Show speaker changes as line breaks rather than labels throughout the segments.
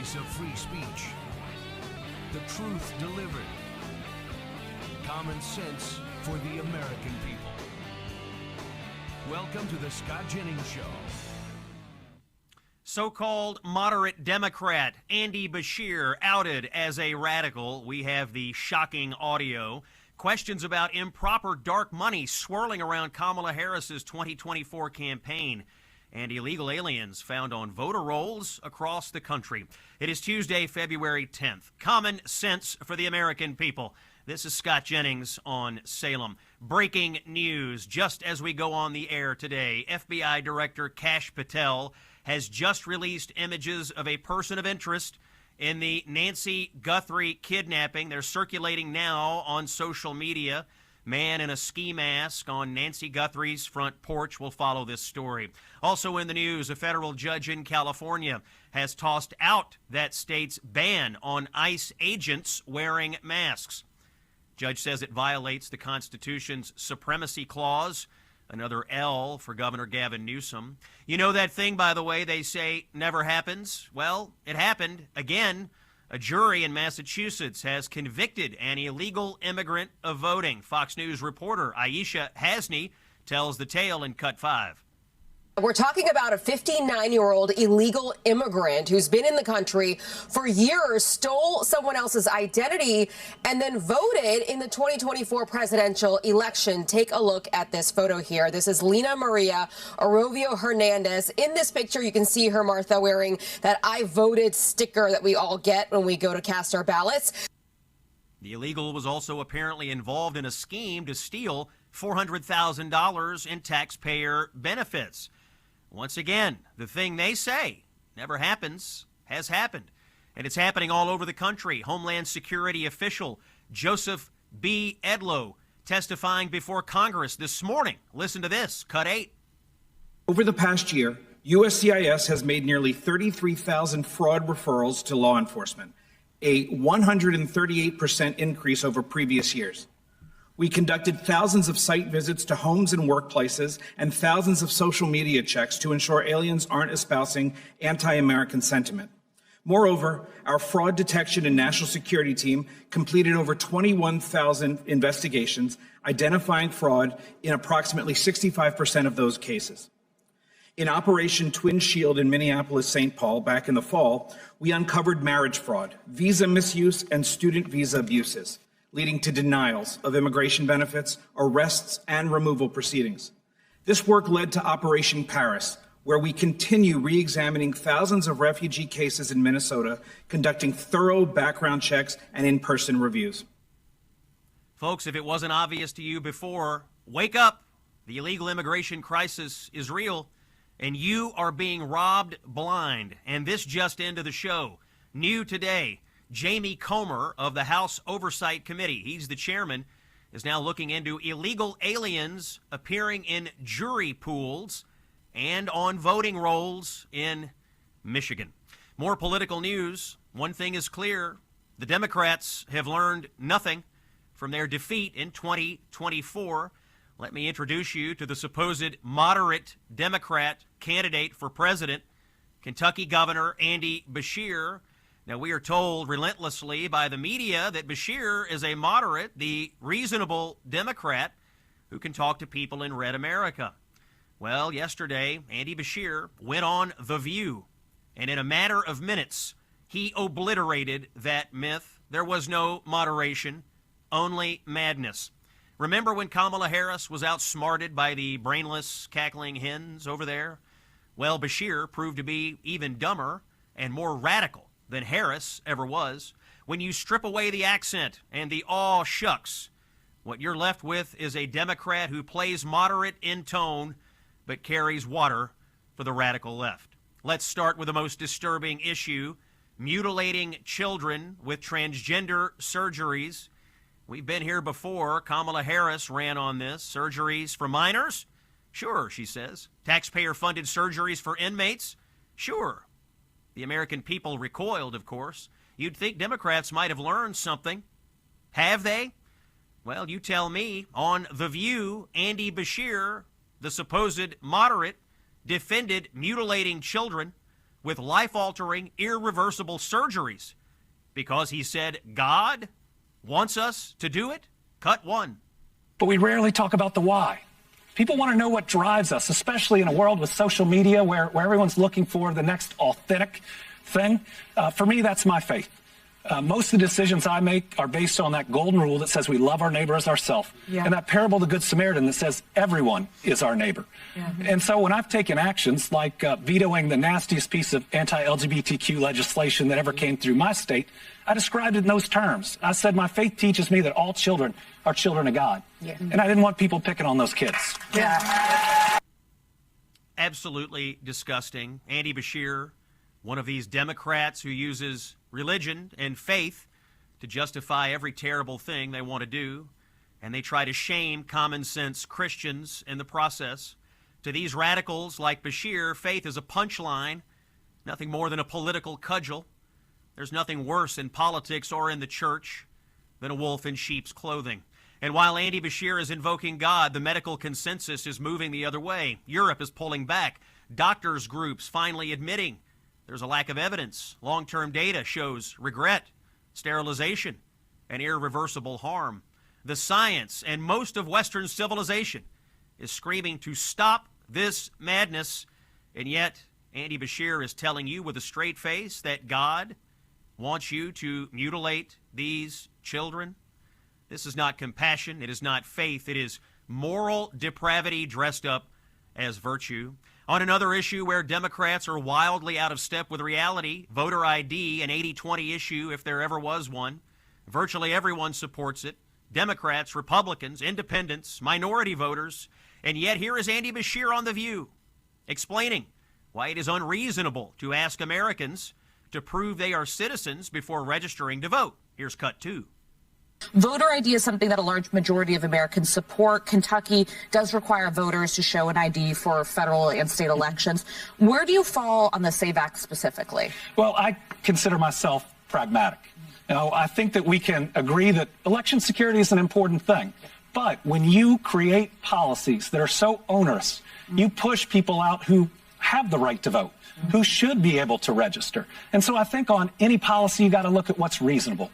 voice of free speech. The truth delivered. Common sense for the American people. Welcome to the Scott Jennings Show.
So-called moderate Democrat Andy Beshear outed as a radical. We have the shocking audio. Questions about improper dark money swirling around Kamala Harris's 2024 campaign. And illegal aliens found on voter rolls across the country. It is Tuesday, February 10th. Common sense for the American people. This is Scott Jennings on Salem. Breaking news just as we go on the air today. FBI Director Kash Patel has just released images of a person of interest in the Nancy Guthrie kidnapping. They're circulating now on social media. Man in a ski mask on Nancy Guthrie's front porch will follow this story. Also in the news, a federal judge in California has tossed out that state's ban on ICE agents wearing masks. Judge says it violates the Constitution's Supremacy Clause. Another L for Governor Gavin Newsom. You know that thing, by the way, they say never happens? Well, it happened again. A jury in Massachusetts has convicted an illegal immigrant of voting. Fox News reporter Aisha Hasni tells the tale in Cut 5.
We're talking about a 59-year-old illegal immigrant who's been in the country for years, stole someone else's identity, and then voted in the 2024 presidential election. Take a look at this photo here. This is Lina Maria Arovio Hernandez. In this picture, you can see her, Martha, wearing that I voted sticker that we all get when we go to cast our ballots.
The illegal was also apparently involved in a scheme to steal $400,000 in taxpayer benefits. Once again, the thing they say never happens has happened, and it's happening all over the country. Homeland Security official Joseph B. Edlow testifying before Congress this morning. Listen to this, Cut 8.
Over the past year, USCIS has made nearly 33,000 fraud referrals to law enforcement, a 138% increase over previous years. We conducted thousands of site visits to homes and workplaces and thousands of social media checks to ensure aliens aren't espousing anti-American sentiment. Moreover, our fraud detection and national security team completed over 21,000 investigations, identifying fraud in approximately 65% of those cases. In Operation Twin Shield in Minneapolis-St. Paul back in the fall, we uncovered marriage fraud, visa misuse, and student visa abuses, leading to denials of immigration benefits, arrests, and removal proceedings. This work led to Operation Paris, where we continue re-examining thousands of refugee cases in Minnesota, conducting thorough background checks and in-person reviews.
Folks, if it wasn't obvious to you before, wake up. The illegal immigration crisis is real, and you are being robbed blind. And this just into the show. New today. Jamie Comer of the House Oversight Committee, he's the chairman, is now looking into illegal aliens appearing in jury pools and on voting rolls in Michigan. More political news. One thing is clear. The Democrats have learned nothing from their defeat in 2024. Let me introduce you to the supposed moderate Democrat candidate for president, Kentucky Governor Andy Beshear. Now, we are told relentlessly by the media that Beshear is a moderate, the reasonable Democrat who can talk to people in red America. Well, yesterday, Andy Beshear went on The View, and in a matter of minutes, he obliterated that myth. There was no moderation, only madness. Remember when Kamala Harris was outsmarted by the brainless, cackling hens over there? Well, Beshear proved to be even dumber and more radical than Harris ever was. When you strip away the accent and the aw shucks, what you're left with is a Democrat who plays moderate in tone but carries water for the radical left. Let's start with the most disturbing issue, mutilating children with transgender surgeries. We've been here before. Kamala Harris ran on this. Surgeries for minors? Sure, she says. Taxpayer-funded surgeries for inmates? Sure. The American people recoiled, of course. You'd think Democrats might have learned something. Have they? Well, you tell me. On The View, Andy Beshear, the supposed moderate, defended mutilating children with life-altering, irreversible surgeries because he said God wants us to do it? Cut 1.
But we rarely talk about the why. People want to know what drives us, especially in a world with social media where everyone's looking for the next authentic thing. For me, that's my faith. Most of the decisions I make are based on that golden rule that says we love our neighbor as ourselves. Yeah. And that parable of the Good Samaritan that says everyone is our neighbor. Yeah. And so when I've taken actions like vetoing the nastiest piece of anti-LGBTQ legislation that ever came through my state, I described it in those terms. I said my faith teaches me that all children are children of God. Yeah. And I didn't want people picking on those kids.
Yeah.
Absolutely disgusting. Andy Beshear, one of these Democrats who uses religion and faith to justify every terrible thing they want to do, and they try to shame common sense Christians in the process. To these radicals like Beshear, faith is a punchline, nothing more than a political cudgel. There's nothing worse in politics or in the church than a wolf in sheep's clothing. And while Andy Beshear is invoking God, the medical consensus is moving the other way. Europe is pulling back. Doctors' groups finally admitting there's a lack of evidence. Long-term data shows regret, sterilization, and irreversible harm. The science and most of Western civilization is screaming to stop this madness, and yet Andy Beshear is telling you with a straight face that God wants you to mutilate these children. This is not compassion. It is not faith. It is moral depravity dressed up as virtue. On another issue where Democrats are wildly out of step with reality, voter ID, an 80-20 issue if there ever was one, virtually everyone supports it. Democrats, Republicans, independents, minority voters, and yet here is Andy Beshear on The View explaining why it is unreasonable to ask Americans to prove they are citizens before registering to vote. Here's cut 2.
Voter ID is something that a large majority of Americans support. Kentucky does require voters to show an ID for federal and state elections. Where do you fall on the SAVE Act specifically?
Well, I consider myself pragmatic. You know, I think that we can agree that election security is an important thing. But when you create policies that are so onerous, you push people out who have the right to vote, who should be able to register. And so I think on any policy, you got to look at what's reasonable.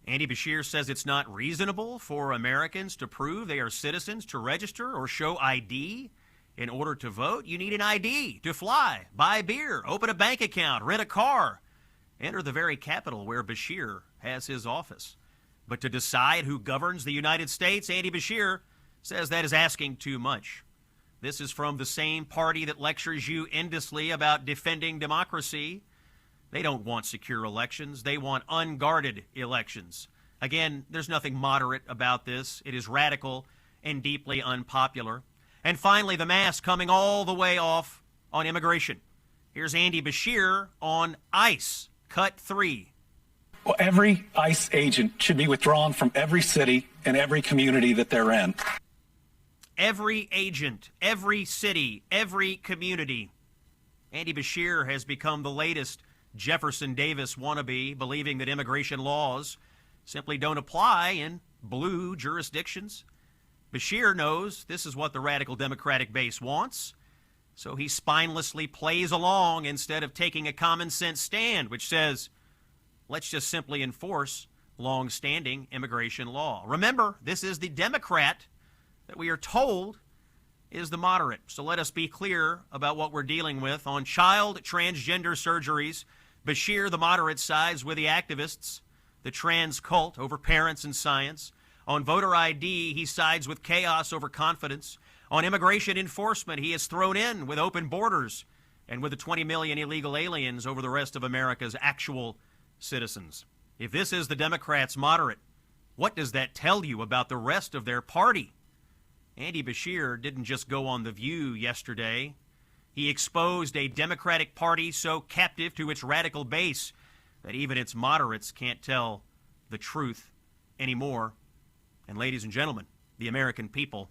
Andy Beshear says it's not reasonable for Americans to prove they are citizens to register or show ID in order to vote. You need an ID to fly, buy beer, open a bank account, rent a car, enter the very capital where Beshear has his office. But to decide who governs the United States, Andy Beshear says that is asking too much. This is from the same party that lectures you endlessly about defending democracy. They don't want secure elections. They want unguarded elections. Again, there's nothing moderate about this. It is radical and deeply unpopular. And finally, the mask coming all the way off on immigration. Here's Andy Beshear on ICE, cut 3.
Well, every ICE agent should be withdrawn from every city and every community that they're in.
Every agent, every city, every community. Andy Beshear has become the latest Jefferson Davis wannabe, believing that immigration laws simply don't apply in blue jurisdictions. Beshear knows this is what the radical Democratic base wants, so he spinelessly plays along instead of taking a common sense stand, which says, let's just simply enforce long-standing immigration law. Remember, this is the Democrat that we are told is the moderate. So let us be clear about what we're dealing with. On child transgender surgeries, Beshear, the moderate, sides with the activists, the trans cult, over parents and science. On voter ID, he sides with chaos over confidence. On immigration enforcement, he is thrown in with open borders and with the 20 million illegal aliens over the rest of America's actual citizens. If this is the Democrats' moderate, what does that tell you about the rest of their party? Andy Beshear didn't just go on The View yesterday. He exposed a Democratic Party so captive to its radical base that even its moderates can't tell the truth anymore. And ladies and gentlemen, the American people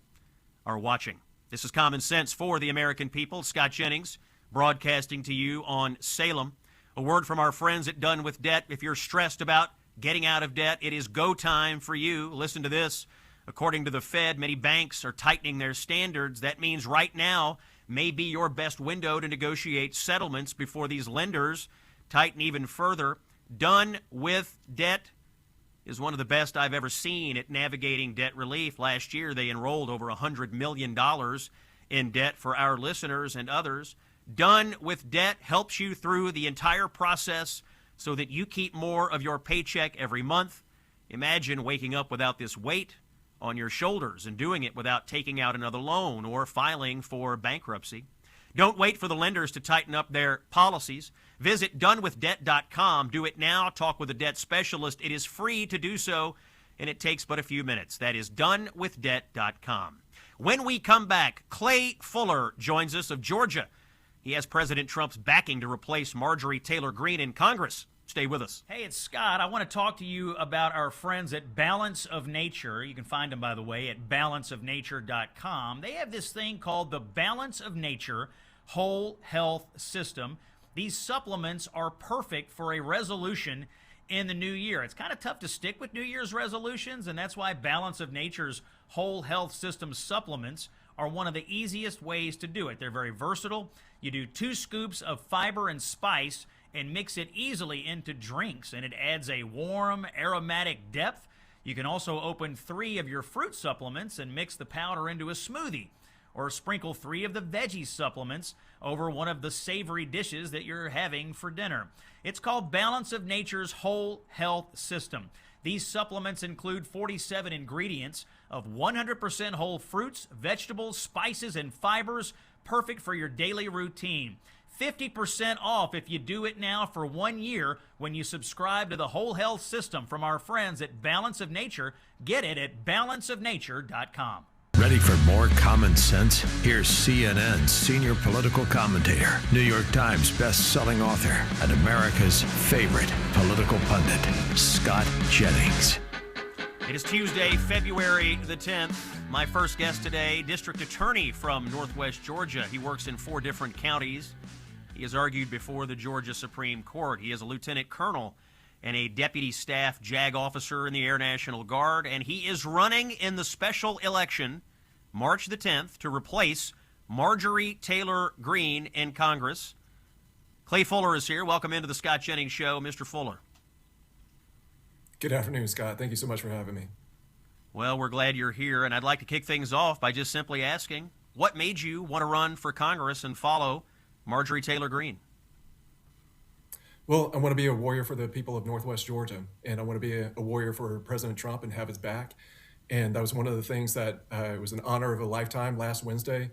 are watching. This is Common Sense for the American people. Scott Jennings broadcasting to you on Salem. A word from our friends at Done with Debt. If you're stressed about getting out of debt, it is go time for you. Listen to this. According to the Fed, many banks are tightening their standards. That means right now, may be your best window to negotiate settlements before these lenders tighten even further. Done with Debt is one of the best I've ever seen at navigating debt relief. Last year, they enrolled over $100 million in debt for our listeners and others. Done with Debt helps you through the entire process so that you keep more of your paycheck every month. Imagine waking up without this weight on your shoulders and doing it without taking out another loan or filing for bankruptcy. Don't wait for the lenders to tighten up their policies. Visit donewithdebt.com. Do it now. Talk with a debt specialist. It is free to do so, and it takes but a few minutes. That is donewithdebt.com. When we come back, Clay Fuller joins us of Georgia. He has President Trump's backing to replace Marjorie Taylor Greene in Congress. Stay with us. Hey, it's Scott. I want to talk to you about our friends at Balance of Nature. You can find them, by the way, at balanceofnature.com. They have this thing called the Balance of Nature Whole Health System. These supplements are perfect for a resolution in the new year. It's kind of tough to stick with New Year's resolutions, and that's why Balance of Nature's Whole Health System supplements are one of the easiest ways to do it. They're very versatile. You do 2 scoops of fiber and spice and mix it easily into drinks, and it adds a warm, aromatic depth. You can also open 3 of your fruit supplements and mix the powder into a smoothie, or sprinkle 3 of the veggie supplements over one of the savory dishes that you're having for dinner. It's called Balance of Nature's Whole Health System. These supplements include 47 ingredients of 100% whole fruits, vegetables, spices, and fibers, perfect for your daily routine. 50% off if you do it now for 1 year when you subscribe to the Whole Health System from our friends at Balance of Nature. Get it at balanceofnature.com.
Ready for more common sense? Here's CNN's senior political commentator, New York Times best-selling author, and America's favorite political pundit, Scott Jennings.
It is Tuesday, February the 10th. My first guest today, District Attorney from Northwest Georgia. He works in 4 different counties. He has argued before the Georgia Supreme Court. He is a lieutenant colonel and a deputy staff JAG officer in the Air National Guard, and he is running in the special election March the 10th to replace Marjorie Taylor Greene in Congress. Clay Fuller is here. Welcome into the Scott Jennings Show, Mr. Fuller.
Good afternoon, Scott. Thank you so much for having me.
Well, we're glad you're here, and I'd like to kick things off by just simply asking, what made you want to run for Congress and follow Marjorie Taylor Greene?
Well, I want to be a warrior for the people of Northwest Georgia, and I want to be a warrior for President Trump and have his back. And that was one of the things that it was an honor of a lifetime last Wednesday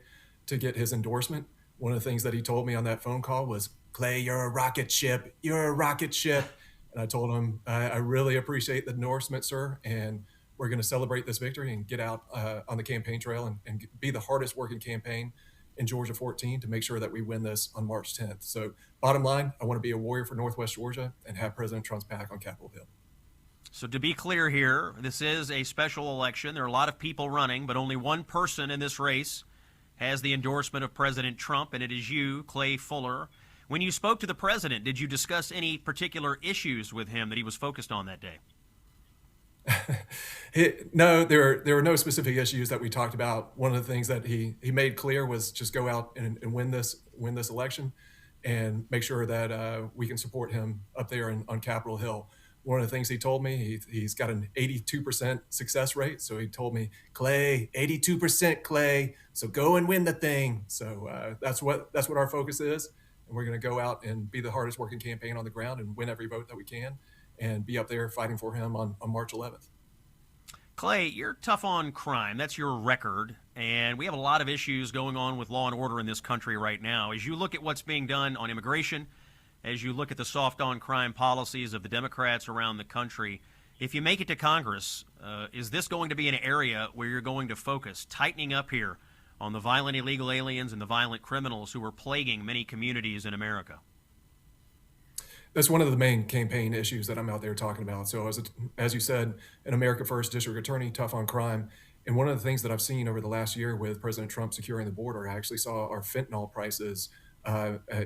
to get his endorsement. One of the things that he told me on that phone call was, Clay, you're a rocket ship. You're a rocket ship. And I told him, I really appreciate the endorsement, sir. And we're going to celebrate this victory and get out on the campaign trail and be the hardest working campaign in Georgia 14 to make sure that we win this on March 10th. So bottom line, I want to be a warrior for Northwest Georgia and have President Trump's back on Capitol Hill.
So to be clear here, this is a special election. There are a lot of people running, but only one person in this race has the endorsement of President Trump, and it is you, Clay Fuller. When you spoke to the president, did you discuss any particular issues with him that he was focused on that day?
No, there were no specific issues that we talked about. One of the things that he made clear was just go out and win this election and make sure that we can support him up there on Capitol Hill. One of the things he told me, he's got an 82% success rate. So he told me, Clay, 82%, Clay. So go and win the thing. So that's what our focus is. And we're going to go out and be the hardest working campaign on the ground and win every vote that we can and be up there fighting for him on March 11th.
Clay, you're tough on crime. That's your record. And we have a lot of issues going on with law and order in this country right now. As you look at what's being done on immigration, as you look at the soft on crime policies of the Democrats around the country, if you make it to Congress, is this going to be an area where you're going to focus, tightening up here on the violent illegal aliens and the violent criminals who are plaguing many communities in America?
That's one of the main campaign issues that I'm out there talking about. So as you said, an America First district attorney, tough on crime. And one of the things that I've seen over the last year with President Trump securing the border, I actually saw our fentanyl prices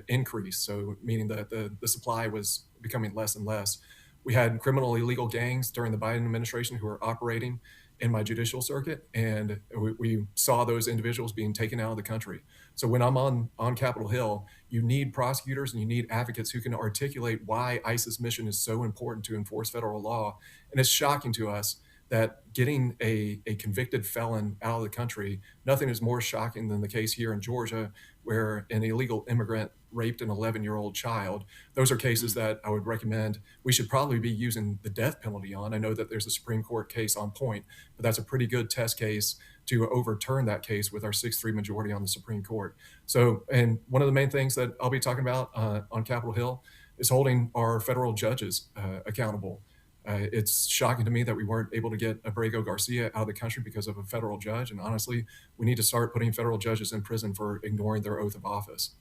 increase. So meaning that the supply was becoming less and less. We had criminal illegal gangs during the Biden administration who were operating in my judicial circuit, and we saw those individuals being taken out of the country. So when I'm on Capitol Hill, you need prosecutors and you need advocates who can articulate why ICE's mission is so important to enforce federal law. And it's shocking to us that getting a convicted felon out of the country, nothing is more shocking than the case here in Georgia, where an illegal immigrant raped an 11-year-old child. Those are cases that I would recommend we should probably be using the death penalty on. I know that there's a Supreme Court case on point, but that's a pretty good test case to overturn that case with our 6-3 majority on the Supreme Court. So, and one of the main things that I'll be talking about on Capitol Hill is holding our federal judges accountable. It's shocking to me that we weren't able to get Abrego Garcia out of the country because of a federal judge. And honestly, we need to start putting federal judges in prison for ignoring their oath of office.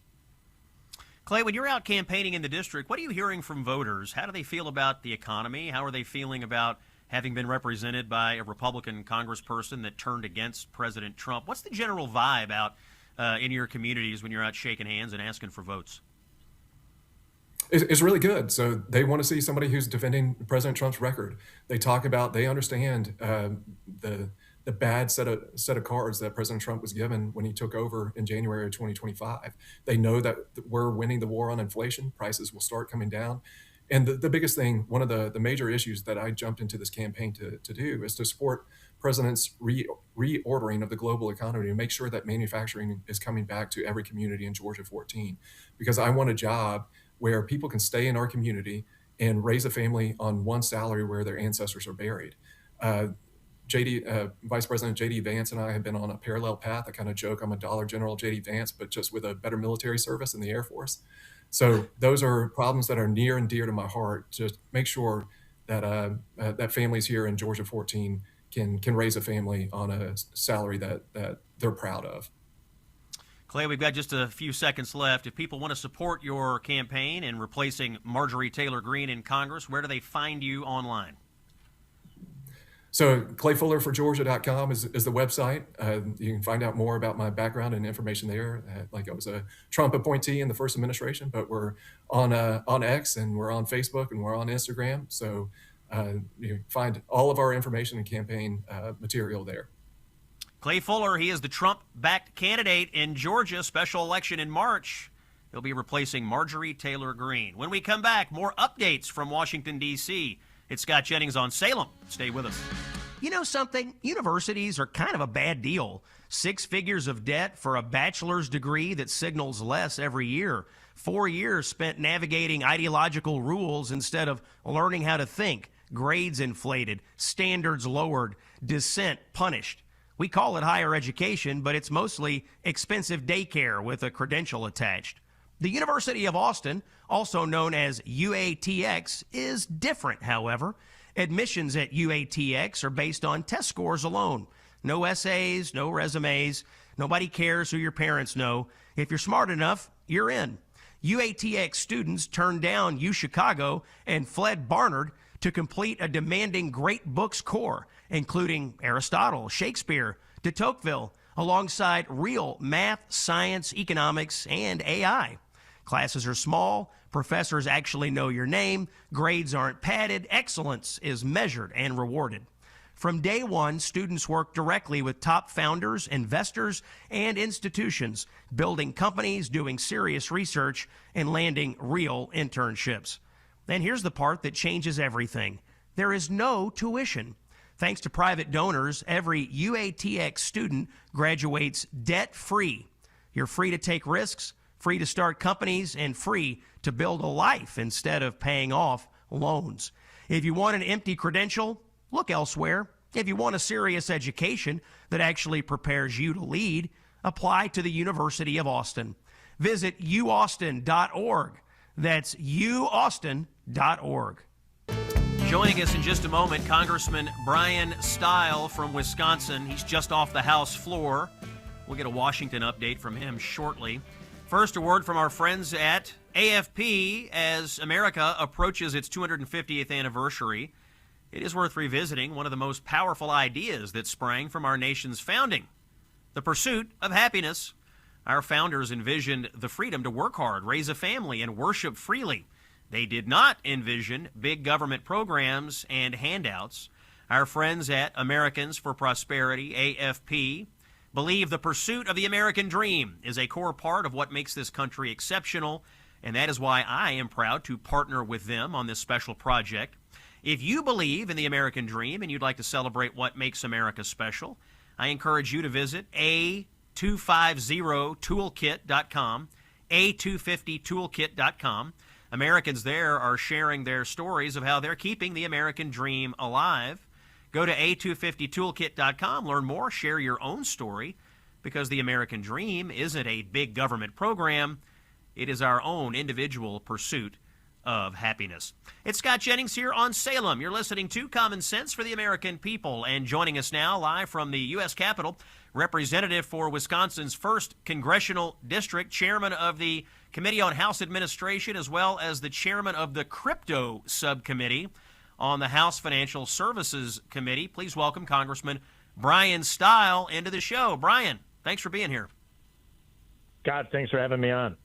Clay, when you're out campaigning in the district, what are you hearing from voters? How do they feel about the economy? How are they feeling about having been represented by a Republican congressperson that turned against President Trump? What's the general vibe out in your communities when you're out shaking hands and asking for votes?
It's really good. So they want to see somebody who's defending President Trump's record. They understand the bad set of cards that President Trump was given when he took over in January of 2025. They know that we're winning the war on inflation. Prices will start coming down. And the biggest thing, one of the major issues that I jumped into this campaign to do is to support President's reordering of the global economy to make sure that manufacturing is coming back to every community in Georgia 14. Because I want a job where people can stay in our community and raise a family on one salary where their ancestors are buried. Vice President J.D. Vance and I have been on a parallel path. I kind of joke I'm a Dollar General J.D. Vance, but just with a better military service in the Air Force. So those are problems that are near and dear to my heart, to make sure that that families here in Georgia 14 can raise a family on a salary that they're proud of.
Clay, we've got just a few seconds left. If people want to support your campaign in replacing Marjorie Taylor Greene in Congress, where do they find you online?
So clayfullerforgeorgia.com is the website. You can find out more about my background and information there. Like I was a Trump appointee in the first administration, but we're on X and we're on Facebook and we're on Instagram. So you can find all of our information and campaign material there.
Clay Fuller, he is the Trump-backed candidate in Georgia, special election in March. He'll be replacing Marjorie Taylor Greene. When we come back, more updates from Washington, D.C. It's Scott Jennings on Salem. Stay with us. You know something? Universities are kind of a bad deal. 6 figures of debt for a bachelor's degree that signals less every year. 4 years spent navigating ideological rules instead of learning how to think. Grades inflated, standards lowered, dissent punished. We call it higher education, but it's mostly expensive daycare with a credential attached. The University of Austin, also known as UATX, is different, however. Admissions at UATX are based on test scores alone. No essays, no resumes. Nobody cares who your parents know. If you're smart enough, you're in. UATX students turned down UChicago and fled Barnard to complete a demanding great books core, including Aristotle, Shakespeare, de Tocqueville, alongside real math, science, economics, and AI. Classes are small, professors actually know your name, grades aren't padded, excellence is measured and rewarded. From day one, students work directly with top founders, investors, and institutions, building companies, doing serious research, and landing real internships. And here's the part that changes everything. There is no tuition. Thanks to private donors, every UATX student graduates debt-free. You're free to take risks, free to start companies, and free to build a life instead of paying off loans. If you want an empty credential, look elsewhere. If you want a serious education that actually prepares you to lead, apply to the University of Austin. Visit uaustin.org. That's uaustin.org. Joining us in just a moment, Congressman Brian Stile from Wisconsin. He's just off the House floor. We'll get a Washington update from him shortly. First, a word from our friends at AFP. As America approaches its 250th anniversary, it is worth revisiting one of the most powerful ideas that sprang from our nation's founding, the pursuit of happiness. Our founders envisioned the freedom to work hard, raise a family, and worship freely. They did not envision big government programs and handouts. Our friends at Americans for Prosperity, AFP, believe the pursuit of the American dream is a core part of what makes this country exceptional, and that is why I am proud to partner with them on this special project. If you believe in the American dream and you'd like to celebrate what makes America special, I encourage you to visit a250toolkit.com, a250toolkit.com. Americans there are sharing their stories of how they're keeping the American dream alive. Go to a250toolkit.com, learn more, share your own story, because the American dream isn't a big government program. It is our own individual pursuit of happiness. It's Scott Jennings here on Salem. You're listening to Common Sense for the American People. And joining us now live from the U.S. Capitol, Representative for Wisconsin's 1st Congressional District, Chairman of the Committee on House Administration, as well as the Chairman of the Crypto Subcommittee on the House Financial Services Committee. Please welcome Congressman Brian Stile into the show. Brian, thanks for being here.
Scott, thanks for having me on.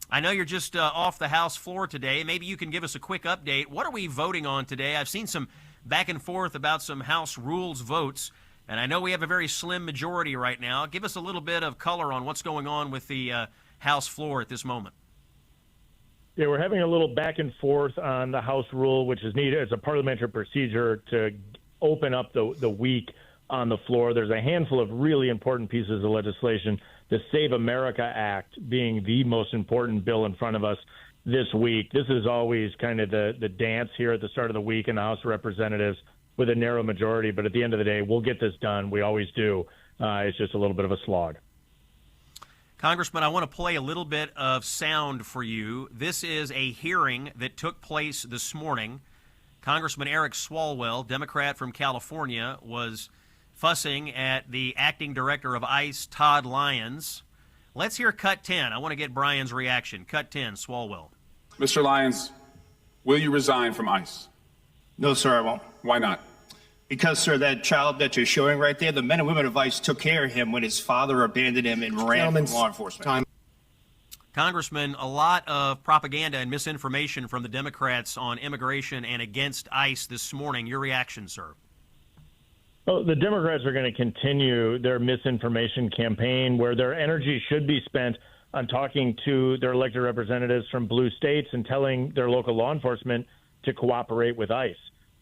I know you're just off the House floor today. Maybe you can give us a quick update. What are we voting on today? I've seen some back and forth about some House rules votes, and I know we have a very slim majority right now. Give us a little bit of color on what's going on with the House floor at this moment.
Yeah, we're having a little back and forth on the House rule, which is needed as a parliamentary procedure to open up the week on the floor. There's a handful of really important pieces of legislation. The Save America Act being the most important bill in front of us this week. This is always kind of the dance here at the start of the week in the House of Representatives with a narrow majority. But at the end of the day, we'll get this done. We always do. It's just a little bit of a slog.
Congressman, I want to play a little bit of sound for you. This is a hearing that took place this morning. Congressman Eric Swalwell, Democrat from California, was fussing at the acting director of ICE, Todd Lyons. Let's hear Cut 10. I want to get Brian's reaction. Cut 10, Swalwell.
Mr. Lyons, will you resign from ICE?
No, sir, I won't.
Why not?
Because, sir, that child that you're showing right there, the men and women of ICE took care of him when his father abandoned him and ran from law enforcement.
Congressman, a lot of propaganda and misinformation from the Democrats on immigration and against ICE this morning. Your reaction, sir?
Well, the Democrats are going to continue their misinformation campaign where their energy should be spent on talking to their elected representatives from blue states and telling their local law enforcement to cooperate with ICE.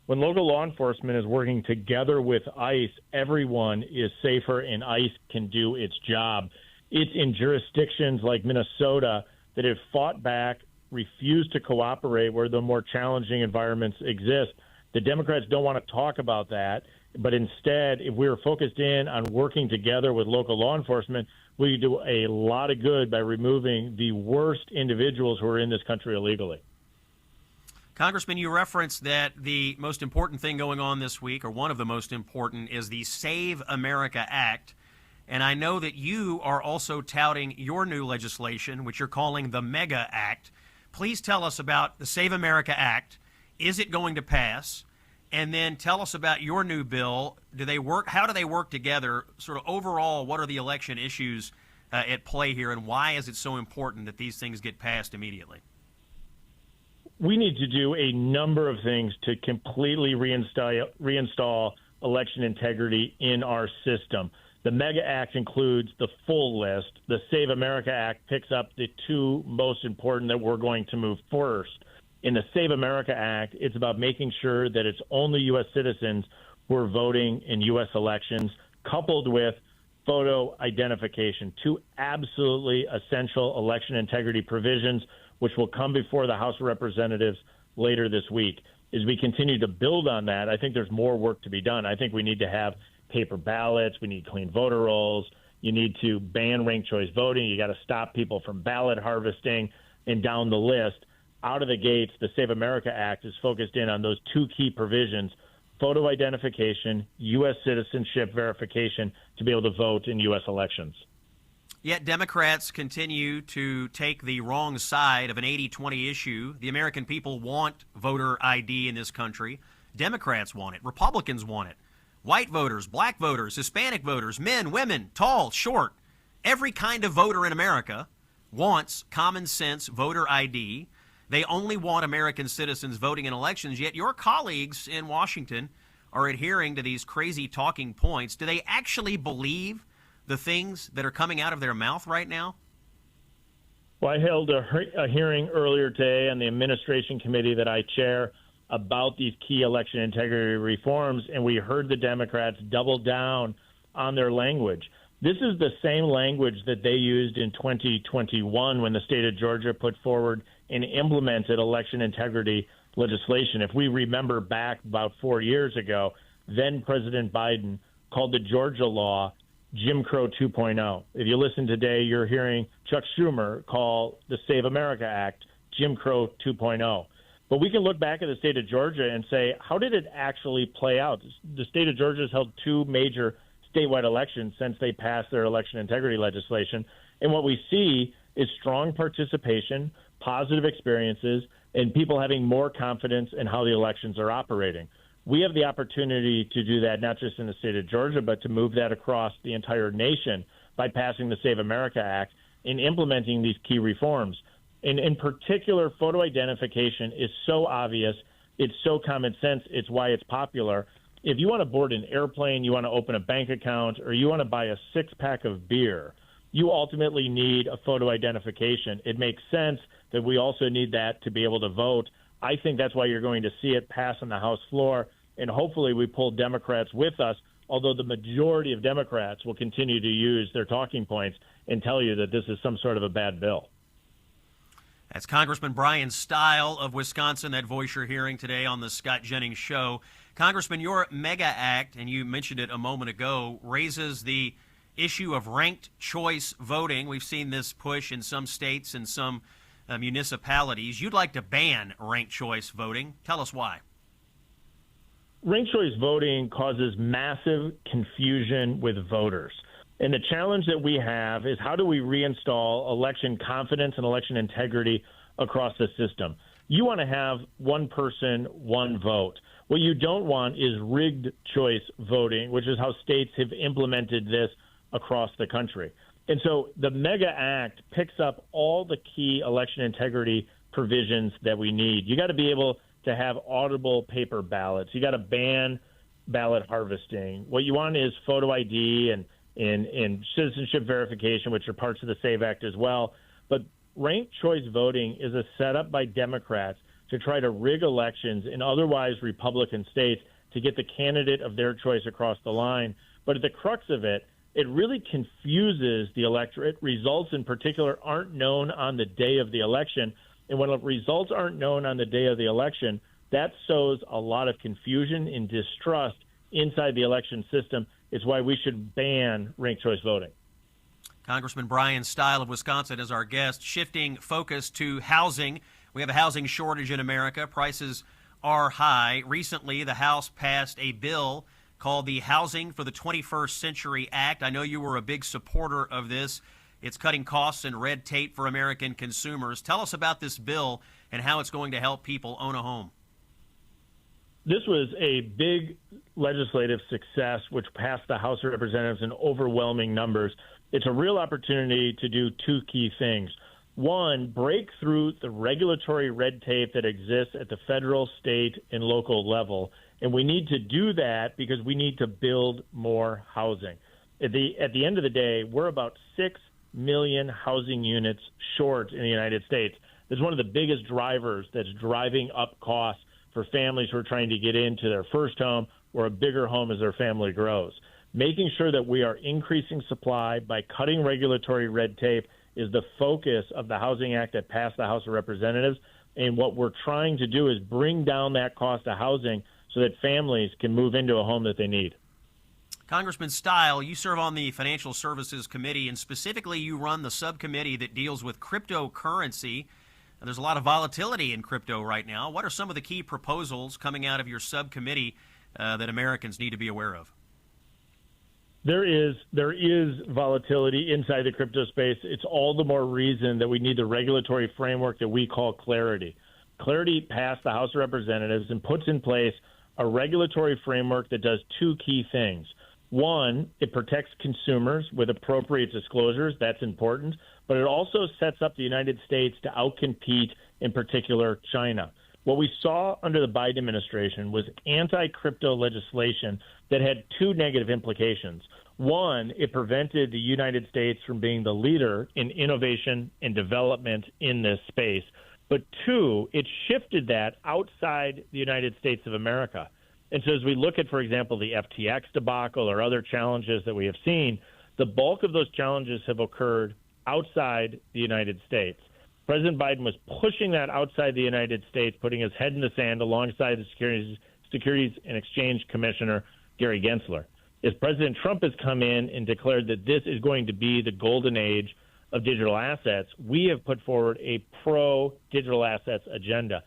When local law enforcement is working together with ICE, everyone is safer and ICE can do its job. It's in jurisdictions like Minnesota that have fought back, refused to cooperate where the more challenging environments exist. The Democrats don't want to talk about that, but instead, if we were focused in on working together with local law enforcement, we could do a lot of good by removing the worst individuals who are in this country illegally.
Congressman, you referenced that the most important thing going on this week, or one of the most important, is the Save America Act. And I know that you are also touting your new legislation, which you're calling the Mega Act. Please tell us about the Save America Act. Is it going to pass? And then tell us about your new bill. Do they work? How do they work together? Sort of overall, what are the election issues at play here, and why is it so important that these things get passed immediately?
We need to do a number of things to completely reinstall election integrity in our system. The Mega Act includes the full list. The Save America Act picks up the two most important that we're going to move first. In the Save America Act, it's about making sure that it's only U.S. citizens who are voting in U.S. elections, coupled with photo identification, two absolutely essential election integrity provisions, which will come before the House of Representatives later this week. As we continue to build on that, I think there's more work to be done. I think we need to have paper ballots. We need clean voter rolls. You need to ban ranked choice voting. You got to stop people from ballot harvesting, and down the list. Out of the gates, the Save America Act is focused in on those two key provisions: photo identification, U.S. citizenship verification to be able to vote in U.S. elections.
Yet Democrats continue to take the wrong side of an 80-20 issue. The American people want voter ID in this country. Democrats want it. Republicans want it. White voters, black voters, Hispanic voters, men, women, tall, short. Every kind of voter in America wants common sense voter ID. They only want American citizens voting in elections, yet your colleagues in Washington are adhering to these crazy talking points, do they actually believe the things that are coming out of their mouth right now?
Well, I held a hearing earlier today on the administration committee that I chair about these key election integrity reforms, and we heard the Democrats double down on their language. This is the same language that they used in 2021 when the state of Georgia put forward and implemented election integrity legislation. If we remember back about 4 years ago, then President Biden called the Georgia law Jim Crow 2.0. If you listen today, you're hearing Chuck Schumer call the Save America Act Jim Crow 2.0. But we can look back at the state of Georgia and say, how did it actually play out? The state of Georgia has held two major statewide elections since they passed their election integrity legislation. And what we see is strong participation, positive experiences, and people having more confidence in how the elections are operating. We have the opportunity to do that not just in the state of Georgia, but to move that across the entire nation by passing the Save America Act and implementing these key reforms. And in particular, photo identification is so obvious. It's so common sense. It's why it's popular. If you want to board an airplane, you want to open a bank account, or you want to buy a six-pack of beer, you ultimately need a photo identification. It makes sense that we also need that to be able to vote. I think that's why you're going to see it pass on the House floor, and hopefully we pull Democrats with us, although the majority of Democrats will continue to use their talking points and tell you that this is some sort of a bad bill.
That's Congressman Brian Stile of Wisconsin, that voice you're hearing today on the Scott Jennings Show. Congressman, your MEGA Act, and you mentioned it a moment ago, raises the issue of ranked choice voting. We've seen this push in some states and some municipalities. You'd like to ban ranked choice voting. Tell us why.
Ranked choice voting causes massive confusion with voters. And the challenge that we have is how do we reinstall election confidence and election integrity across the system? You want to have one person, one vote. What you don't want is rigged choice voting, which is how states have implemented this across the country. And so the MEGA Act picks up all the key election integrity provisions that we need. You got to be able to have audible paper ballots. You got to ban ballot harvesting. What you want is photo ID and citizenship verification, which are parts of the SAVE Act as well. But ranked choice voting is a setup by Democrats to try to rig elections in otherwise Republican states to get the candidate of their choice across the line. But at the crux of it, it really confuses the electorate. Results in particular aren't known on the day of the election. And when results aren't known on the day of the election, that sows a lot of confusion and distrust inside the election system. It's why we should ban ranked choice voting.
Congressman Brian Stile of Wisconsin is our guest. Shifting focus to housing. We have a housing shortage in America. Prices are high. Recently, the House passed a bill called the Housing for the 21st Century Act. I know you were a big supporter of this. It's cutting costs and red tape for American consumers. Tell us about this bill and how it's going to help people own a home.
This was a big legislative success, which passed the House of Representatives in overwhelming numbers. It's a real opportunity to do two key things. One, break through the regulatory red tape that exists at the federal, state, and local level. And we need to do that because we need to build more housing. At the end of the day, we're about 6 million housing units short in the United States. It's one of the biggest drivers that's driving up costs for families who are trying to get into their first home or a bigger home as their family grows. Making sure that we are increasing supply by cutting regulatory red tape is the focus of the Housing Act that passed the House of Representatives. And what we're trying to do is bring down that cost of housing so that families can move into a home that they need.
Congressman Stile, you serve on the Financial Services Committee, and specifically you run the subcommittee that deals with cryptocurrency. There's a lot of volatility in crypto right now. What are some of the key proposals coming out of your subcommittee that Americans need to be aware of?
There is volatility inside the crypto space. It's all the more reason that we need the regulatory framework that we call Clarity. Clarity passed the House of Representatives and puts in place a regulatory framework that does two key things. One, it protects consumers with appropriate disclosures. That's important. But it also sets up the United States to outcompete, in particular, China. What we saw under the Biden administration was anti-crypto legislation that had two negative implications. One, it prevented the United States from being the leader in innovation and development in this space. But two, it shifted that outside the United States of America. And so as we look at, for example, the FTX debacle or other challenges that we have seen, the bulk of those challenges have occurred outside the United States. President Biden was pushing that outside the United States, putting his head in the sand alongside the Securities and Exchange Commissioner, Gary Gensler. As President Trump has come in and declared that this is going to be the golden age of digital assets, we have put forward a pro-digital assets agenda,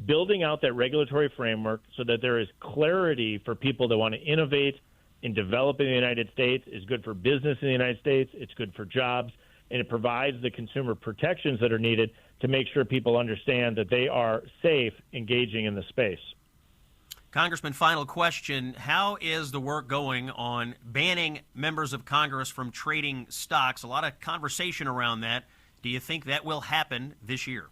building out that regulatory framework so that there is clarity for people that want to innovate and develop in the United States. It's good for business in the United States. It's good for jobs. And it provides the consumer protections that are needed to make sure people understand that they are safe engaging in the space.
Congressman, final question. How is the work going on banning members of Congress from trading stocks? A lot of conversation around that. Do you think that will happen this year?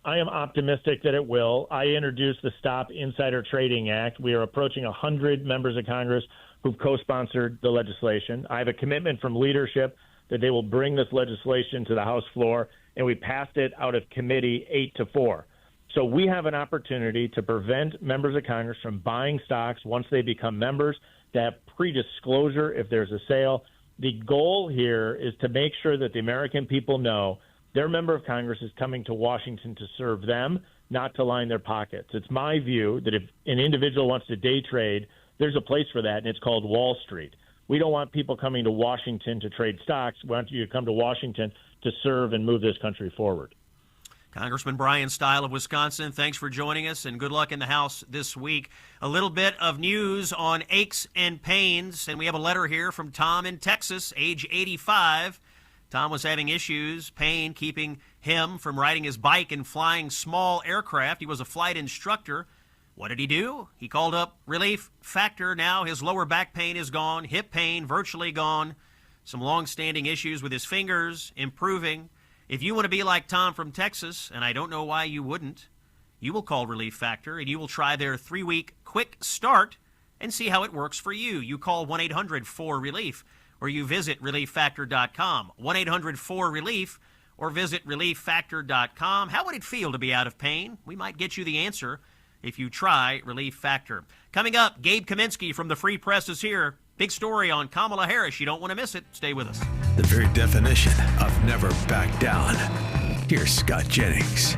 I am optimistic that it will. I introduced the Stop Insider Trading Act. We are approaching 100 members of Congress who've co-sponsored the legislation. I have a commitment from leadership that they will bring this legislation to the House floor, and we passed it out of committee 8-4. So we have an opportunity to prevent members of Congress from buying stocks once they become members, to have pre-disclosure if there's a sale. The goal here is to make sure that the American people know their member of Congress is coming to Washington to serve them, not to line their pockets. It's my view that if an individual wants to day trade, there's a place for that, and it's called Wall Street. We don't want people coming to Washington to trade stocks. We want you to come to Washington to serve and move this country forward.
Congressman Brian Stile of Wisconsin, thanks for joining us, and good luck in the House this week. A little bit of news on aches and pains, and we have a letter here from Tom in Texas, age 85. Tom was having issues, pain, keeping him from riding his bike and flying small aircraft. He was a flight instructor. What did he do? He called up Relief Factor. Now his lower back pain is gone, hip pain virtually gone, some long-standing issues with his fingers improving. If you want to be like Tom from Texas, and I don't know why you wouldn't, you will call Relief Factor and you will try their 3-week quick start and see how it works for you. You call 1-800-4RELIEF or you visit ReliefFactor.com, 1-800-4RELIEF or visit ReliefFactor.com. How would it feel to be out of pain? We might get you the answer if you try Relief Factor. Coming up, Gabe Kaminsky from the Free Press is here. Big story on Kamala Harris. You don't want to miss it. Stay with us.
The very definition of never back down. Here's Scott Jennings.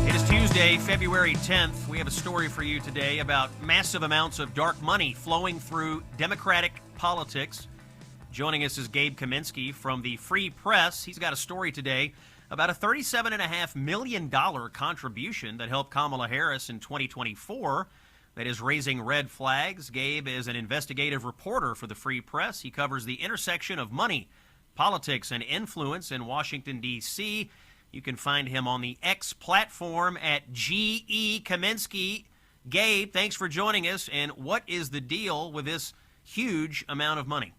It is Tuesday, February 10th. We have a story for you today about massive amounts of dark money flowing through Democratic politics. Joining us is Gabe Kaminsky from the Free Press. He's got a story today about a $37.5 million contribution that helped Kamala Harris in 2024 that is raising red flags. Gabe is an investigative reporter for the Free Press. He covers the intersection of money, politics, and influence in Washington, D.C. You can find him on the X platform at G.E. Kaminsky. Gabe, thanks for joining us. And what is the deal with this huge amount of money?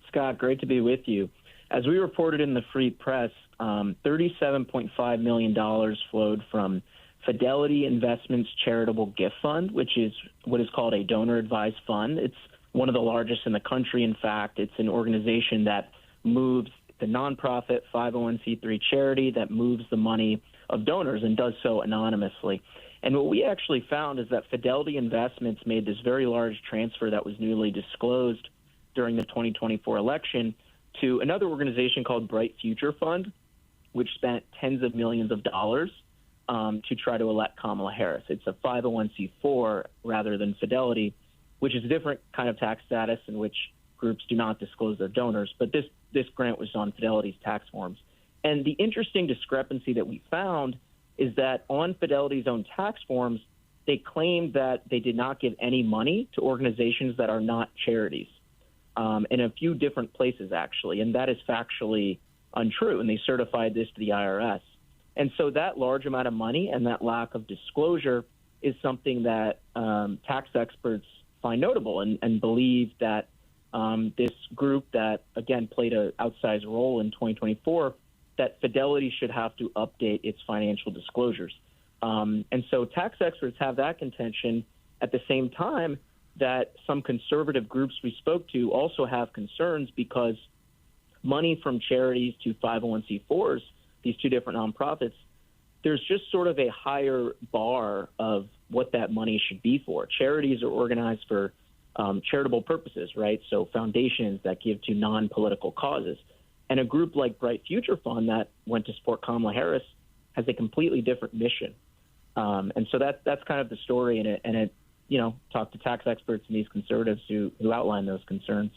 Scott, great to be with you. As we reported in the Free Press, $37.5 million flowed from Fidelity Investments Charitable Gift Fund, which is what is called a donor-advised fund. It's one of the largest in the country. In fact, it's an organization that moves the nonprofit 501c3 charity that moves the money of donors and does so anonymously. And what we actually found is that Fidelity Investments made this very large transfer that was newly disclosed during the 2024 election to another organization called Bright Future Fund, which spent tens of millions of dollars to try to elect Kamala Harris. It's a 501c4 rather than Fidelity, which is a different kind of tax status in which groups do not disclose their donors. But this grant was on Fidelity's tax forms. And the interesting discrepancy that we found is that on Fidelity's own tax forms, they claimed that they did not give any money to organizations that are not charities, in a few different places, actually. And that is factually untrue, and they certified this to the IRS. And so that large amount of money and that lack of disclosure is something that tax experts find notable and believe that this group that, again, played an outsized role in 2024, that Fidelity should have to update its financial disclosures. And so tax experts have that contention at the same time that some conservative groups we spoke to also have concerns because money from charities to 501c4s, these two different nonprofits, there's just sort of a higher bar of what that money should be for. Charities are organized for charitable purposes, right? So foundations that give to non-political causes. And a group like Bright Future Fund that went to support Kamala Harris has a completely different mission. And so that's kind of the story in it. And it, talk to tax experts and these conservatives who outline those concerns.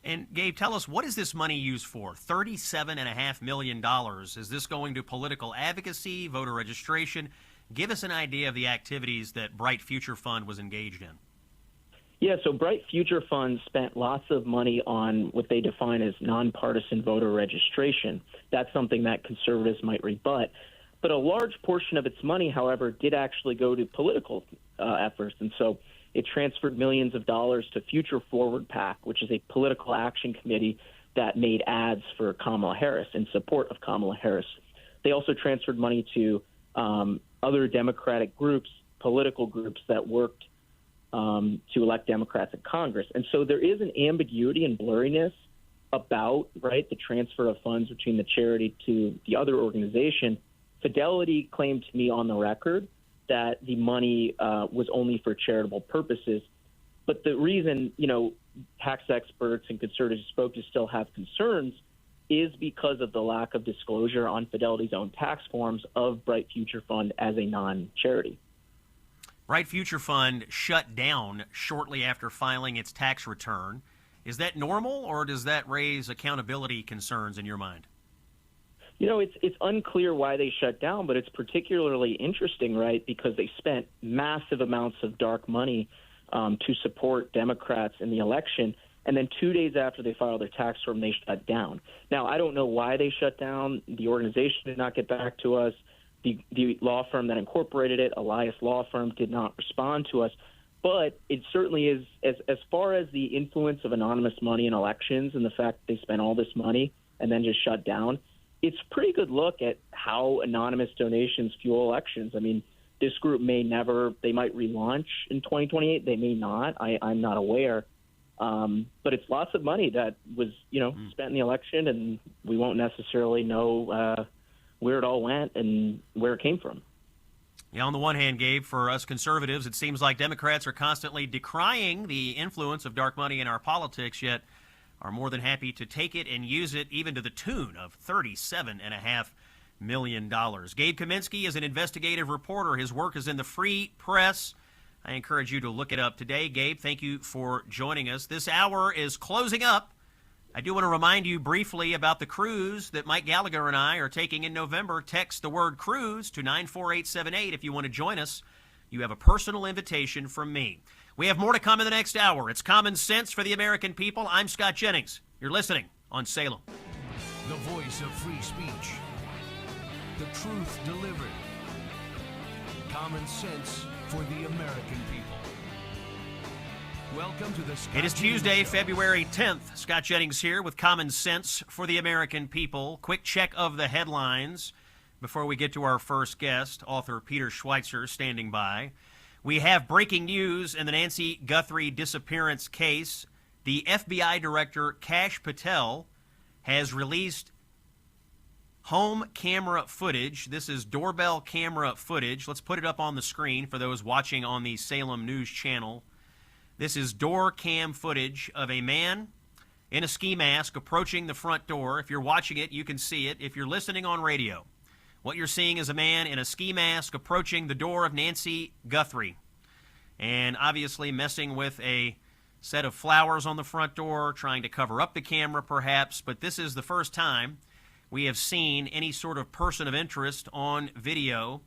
And Gabe, tell us, what is this money used for? $37.5 million. Is this going to political advocacy, voter registration? Give us an idea of the activities that Bright Future Fund was engaged in.
Yeah, so Bright Future Fund spent lots of money on what they define as nonpartisan voter registration. That's something that conservatives might rebut. But a large portion of its money, however, did actually go to political efforts. And so it transferred millions of dollars to Future Forward PAC, which is a political action committee that made ads for Kamala Harris in support of Kamala Harris. They also transferred money to other Democratic groups, political groups that worked to elect Democrats in Congress. And so there is an ambiguity and blurriness about, right, the transfer of funds between the charity to the other organization. Fidelity claimed to me on the record that the money was only for charitable purposes. But the reason, tax experts and conservatives spoke to still have concerns is because of the lack of disclosure on Fidelity's own tax forms of Bright Future Fund as a non-charity.
Bright Future Fund shut down shortly after filing its tax return. Is that normal, or does that raise accountability concerns in your mind?
It's unclear why they shut down, but it's particularly interesting, right, because they spent massive amounts of dark money to support Democrats in the election, and then 2 days after they filed their tax form, they shut down. Now, I don't know why they shut down. The organization did not get back to us. The law firm that incorporated it, Elias Law Firm, did not respond to us. But it certainly is, as far as the influence of anonymous money in elections and the fact that they spent all this money and then just shut down, it's a pretty good look at how anonymous donations fuel elections. I mean, this group they might relaunch in 2028. They may not. I'm not aware. But it's lots of money that was, spent in the election, and we won't necessarily know where it all went and where it came from.
Yeah, on the one hand, Gabe, for us conservatives, it seems like Democrats are constantly decrying the influence of dark money in our politics, yet are more than happy to take it and use it even to the tune of $37.5 million. Gabe Kaminsky is an investigative reporter. His work is in the Free Press. I encourage you to look it up today. Gabe, thank you for joining us. This hour is closing up. I do want to remind you briefly about the cruise that Mike Gallagher and I are taking in November. Text the word cruise to 94878 if you want to join us. You have a personal invitation from me. We have more to come in the next hour. It's Common Sense for the American People. I'm Scott Jennings. You're listening on Salem.
The voice of free speech. The truth delivered. Common sense for the American people. Welcome to the Scott
It is Tuesday, February 10th. Scott Jennings here with Common Sense for the American People. Quick check of the headlines before we get to our first guest, author Peter Schweitzer, standing by. We have breaking news in the Nancy Guthrie disappearance case. The FBI director, Kash Patel, has released home camera footage. This is doorbell camera footage. Let's put it up on the screen for those watching on the Salem News Channel. This is door cam footage of a man in a ski mask approaching the front door. If you're watching it, you can see it. If you're listening on radio, what you're seeing is a man in a ski mask approaching the door of Nancy Guthrie and obviously messing with a set of flowers on the front door, trying to cover up the camera perhaps, but this is the first time we have seen any sort of person of interest on video.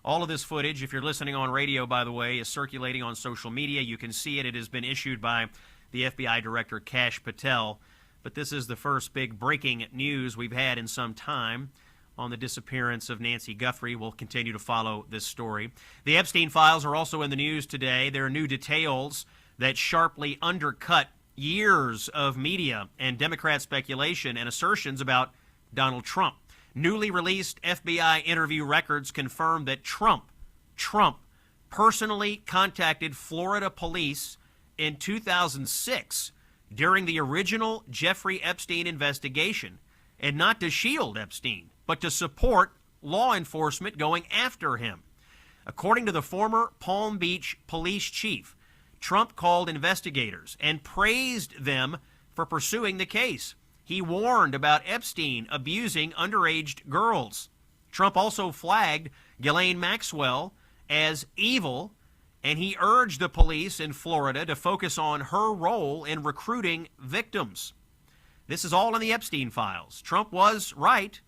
All of this footage, if you're listening on radio, by the way, is circulating on social media. You can see it. It has been issued by the FBI Director, Kash Patel. But this is the first big breaking news we've had in some time on the disappearance of Nancy Guthrie. We'll continue to follow this story. The Epstein files are also in the news today. There are new details that sharply undercut years of media and Democrat speculation and assertions about Donald Trump. Newly released FBI interview records confirm that Trump personally contacted Florida police in 2006 during the original Jeffrey Epstein investigation, and not to shield Epstein, but to support law enforcement going after him. According to the former Palm Beach police chief, Trump called investigators and praised them for pursuing the case. He warned about Epstein abusing underage girls. Trump also flagged Ghislaine Maxwell as evil, and he urged the police in Florida to focus on her role in recruiting victims. This is all in the Epstein files. Trump was right.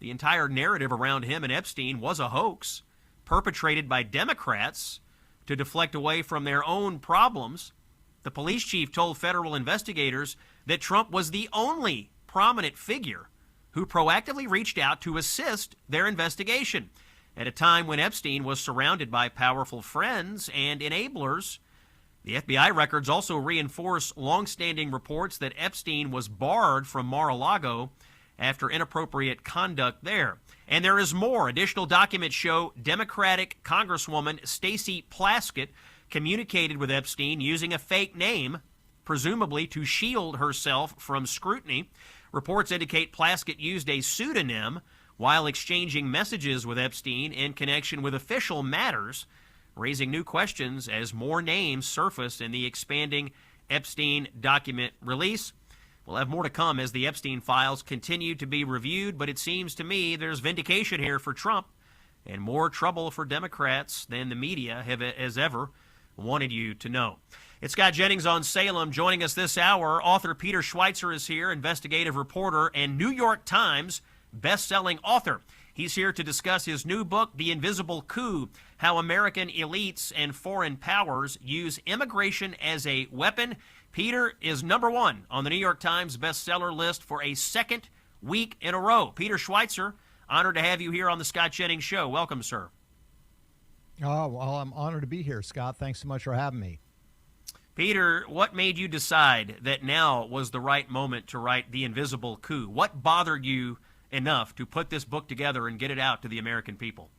The entire narrative around him and Epstein was a hoax perpetrated by Democrats to deflect away from their own problems. The police chief told federal investigators that Trump was the only prominent figure who proactively reached out to assist their investigation at a time when Epstein was surrounded by powerful friends and enablers. The FBI records also reinforce longstanding reports that Epstein was barred from Mar-a-Lago after inappropriate conduct there. And there is more. Additional documents show Democratic Congresswoman Stacey Plaskett communicated with Epstein using a fake name, presumably to shield herself from scrutiny. Reports indicate Plaskett used a pseudonym while exchanging messages with Epstein in connection with official matters, raising new questions as more names surface in the expanding Epstein document release. We'll have more to come as the Epstein files continue to be reviewed, but it seems to me there's vindication here for Trump and more trouble for Democrats than the media has ever wanted you to know. It's Scott Jennings on Salem. Joining us this hour, author Peter Schweitzer is here, investigative reporter and New York Times best-selling author. He's here to discuss his new book, The Invisible Coup, How American Elites and Foreign Powers Use Immigration as a Weapon. Peter is #1 on the New York Times bestseller list for a second week in a row. Peter Schweitzer, honored to have you here on the Scott Jennings Show. Welcome, sir.
Oh, well, I'm honored to be here, Scott. Thanks so much for having me.
Peter, what made you decide that now was the right moment to write The Invisible Coup? What bothered you enough to put this book together and get it out to the American people?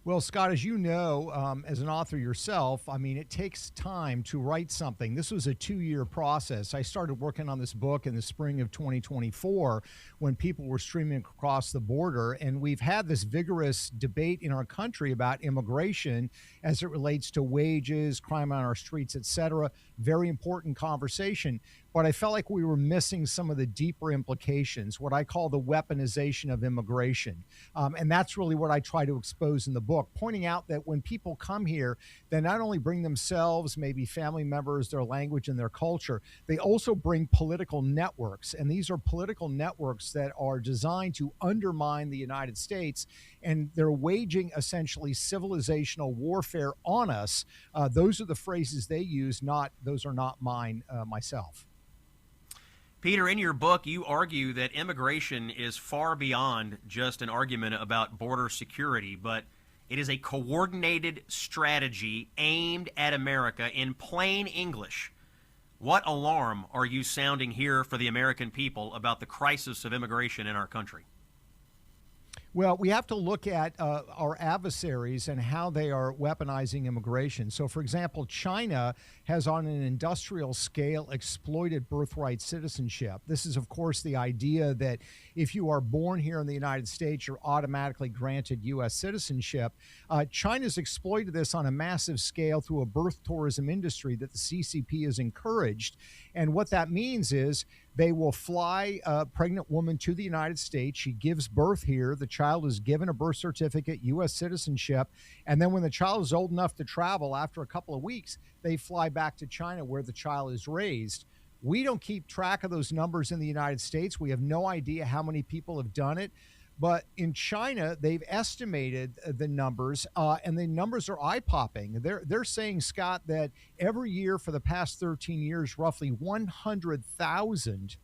Well, Scott, as you know, as an author yourself, I mean, it takes time to write something. This was a 2-year process. I started working on this book in the spring of 2024 when people were streaming across the border, and we've had this vigorous debate in our country about immigration as it relates to wages, crime on our streets, et cetera. Very important conversation. But I felt like we were missing some of the deeper implications, what I call the weaponization of immigration. And that's really what I try to expose in the book, pointing out that when people come here, they not only bring themselves, maybe family members, their language and their culture, they also bring political networks. And these are political networks that are designed to undermine the United States. And they're waging essentially civilizational warfare on us. Those are the phrases they use, those are not mine myself.
Peter, in your book, you argue that immigration is far beyond just an argument about border security, but it is a coordinated strategy aimed at America. In plain English, what alarm are you sounding here for the American people about the crisis of immigration in our country?
Well, we have to look at our adversaries and how they are weaponizing immigration. So, for example, China has on an industrial scale exploited birthright citizenship. This is, of course, the idea that if you are born here in the United States, you're automatically granted U.S. citizenship. China's exploited this on a massive scale through a birth tourism industry that the CCP has encouraged. And what that means is they will fly a pregnant woman to the United States. She gives birth here. The child is given a birth certificate, U.S. citizenship. And then when the child is old enough to travel, after a couple of weeks, they fly back to China where the child is raised. We don't keep track of those numbers in the United States. We have no idea how many people have done it. But in China, they've estimated the numbers, and the numbers are eye-popping. They're saying, Scott, that every year for the past 13 years, roughly 100,000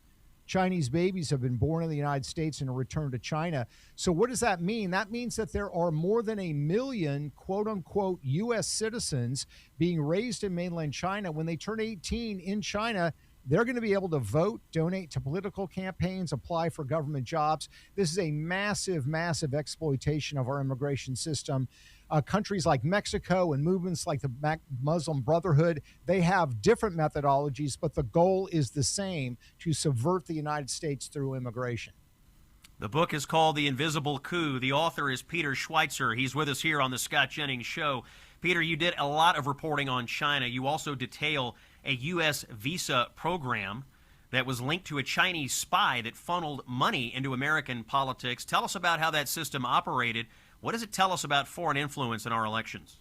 Chinese babies have been born in the United States and are returned to China. So what does that mean? That means that there are more than 1 million, quote-unquote, U.S. citizens being raised in mainland China. When they turn 18 in China, they're going to be able to vote, donate to political campaigns, apply for government jobs. This is a massive, massive exploitation of our immigration system. Countries like Mexico and movements like the Muslim Brotherhood, they have different methodologies, but the goal is the same: to subvert the United States through immigration.
The book is called The Invisible Coup. The author is Peter Schweitzer. He's with us here on the Scott Jennings Show. Peter, you did a lot of reporting on China. You also detail a U.S. visa program that was linked to a Chinese spy that funneled money into American politics. Tell us about how that system operated. What does it tell us about foreign influence in our elections?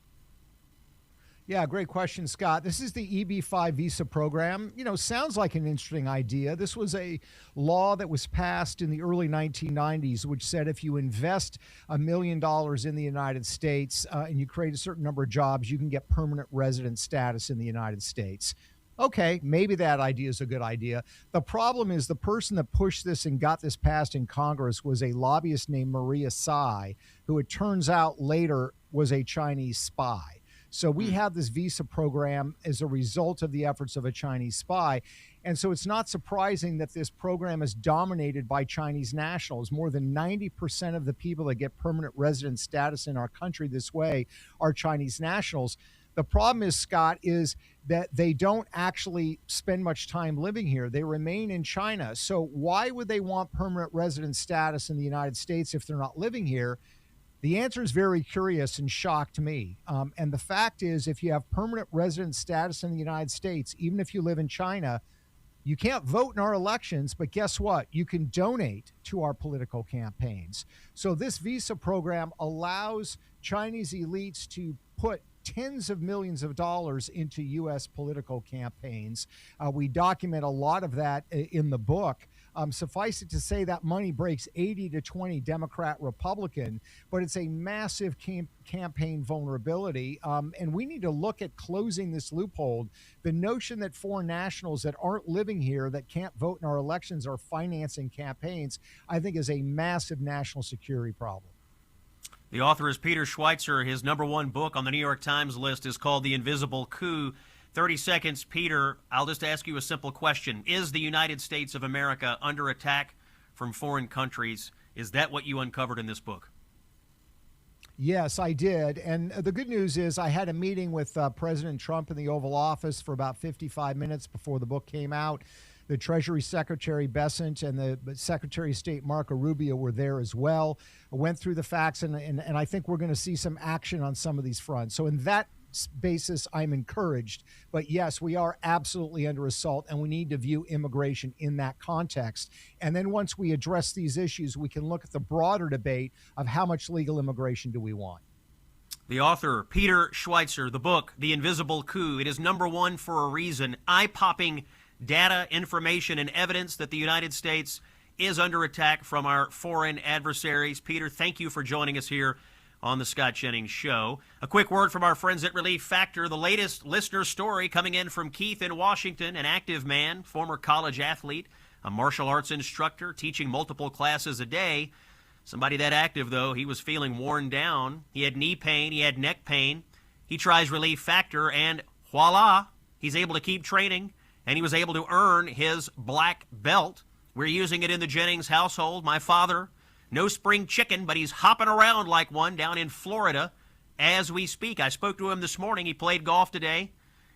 Yeah, great question, Scott. This is the EB-5 visa program. Sounds like an interesting idea. This was a law that was passed in the early 1990s, which said if you invest $1 million in the United States and you create a certain number of jobs, you can get permanent resident status in the United States. Okay, maybe that idea is a good idea. The problem is the person that pushed this and got this passed in Congress was a lobbyist named Maria Tsai, who it turns out later was a Chinese spy. So we have this visa program as a result of the efforts of a Chinese spy. And so it's not surprising that this program is dominated by Chinese nationals. More than 90% of the people that get permanent resident status in our country this way are Chinese nationals. The problem is, Scott, is that they don't actually spend much time living here. They remain in China. So why would they want permanent resident status in the United States if they're not living here? The answer is very curious and shocked me. And the fact is, if you have permanent resident status in the United States, even if you live in China, you can't vote in our elections, but guess what? You can donate to our political campaigns. So this visa program allows Chinese elites to put tens of millions of dollars into U.S. political campaigns. We document a lot of that in the book. Suffice it to say that money breaks 80 to 20 Democrat Republican, but it's a massive campaign vulnerability. And we need to look at closing this loophole. The notion that foreign nationals that aren't living here, that can't vote in our elections, are financing campaigns, I think is a massive national security problem.
The author is Peter Schweitzer. His #1 book on the New York Times list is called The Invisible Coup. 30 seconds, Peter. I'll just ask you a simple question. Is the United States of America under attack from foreign countries? Is that what you uncovered in this book?
Yes, I did. And the good news is I had a meeting with President Trump in the Oval Office for about 55 minutes before the book came out. The Treasury Secretary Bessent and the Secretary of State Marco Rubio were there as well. I went through the facts, and I think we're going to see some action on some of these fronts. So in that basis, I'm encouraged. But yes, we are absolutely under assault, and we need to view immigration in that context. And then once we address these issues, we can look at the broader debate of how much legal immigration do we want.
The author, Peter Schweitzer, the book, The Invisible Coup. It is #1 for a reason. Eye-popping data, information, and evidence that the United States is under attack from our foreign adversaries. Peter, thank you for joining us here on the Scott Jennings Show. A quick word from our friends at Relief Factor. The latest listener story coming in from Keith in Washington, an active man, former college athlete, a martial arts instructor, teaching multiple classes a day. Somebody that active, though, he was feeling worn down. He had knee pain, he had neck pain. He tries Relief Factor, and voila, he's able to keep training, and he was able to earn his black belt. We're using it in the Jennings household. My father, no spring chicken, but he's hopping around like one down in Florida as we speak. I spoke to him this morning. He played golf today.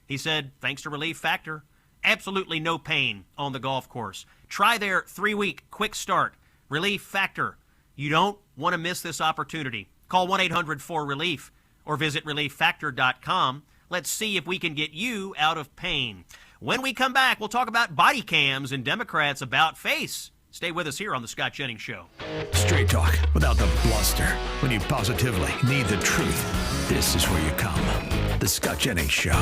He said, thanks to Relief Factor, absolutely no pain on the golf course. Try their 3-week quick start. Relief Factor. You don't want to miss this opportunity. Call 1-800-4RELIEF or visit relieffactor.com. Let's see if we can get you out of pain. When we come back, we'll talk about body cams and Democrats' about face. Stay with us here on The Scott Jennings Show.
Straight talk without the bluster. When you positively need the truth, this is where you come. The Scott Jennings Show.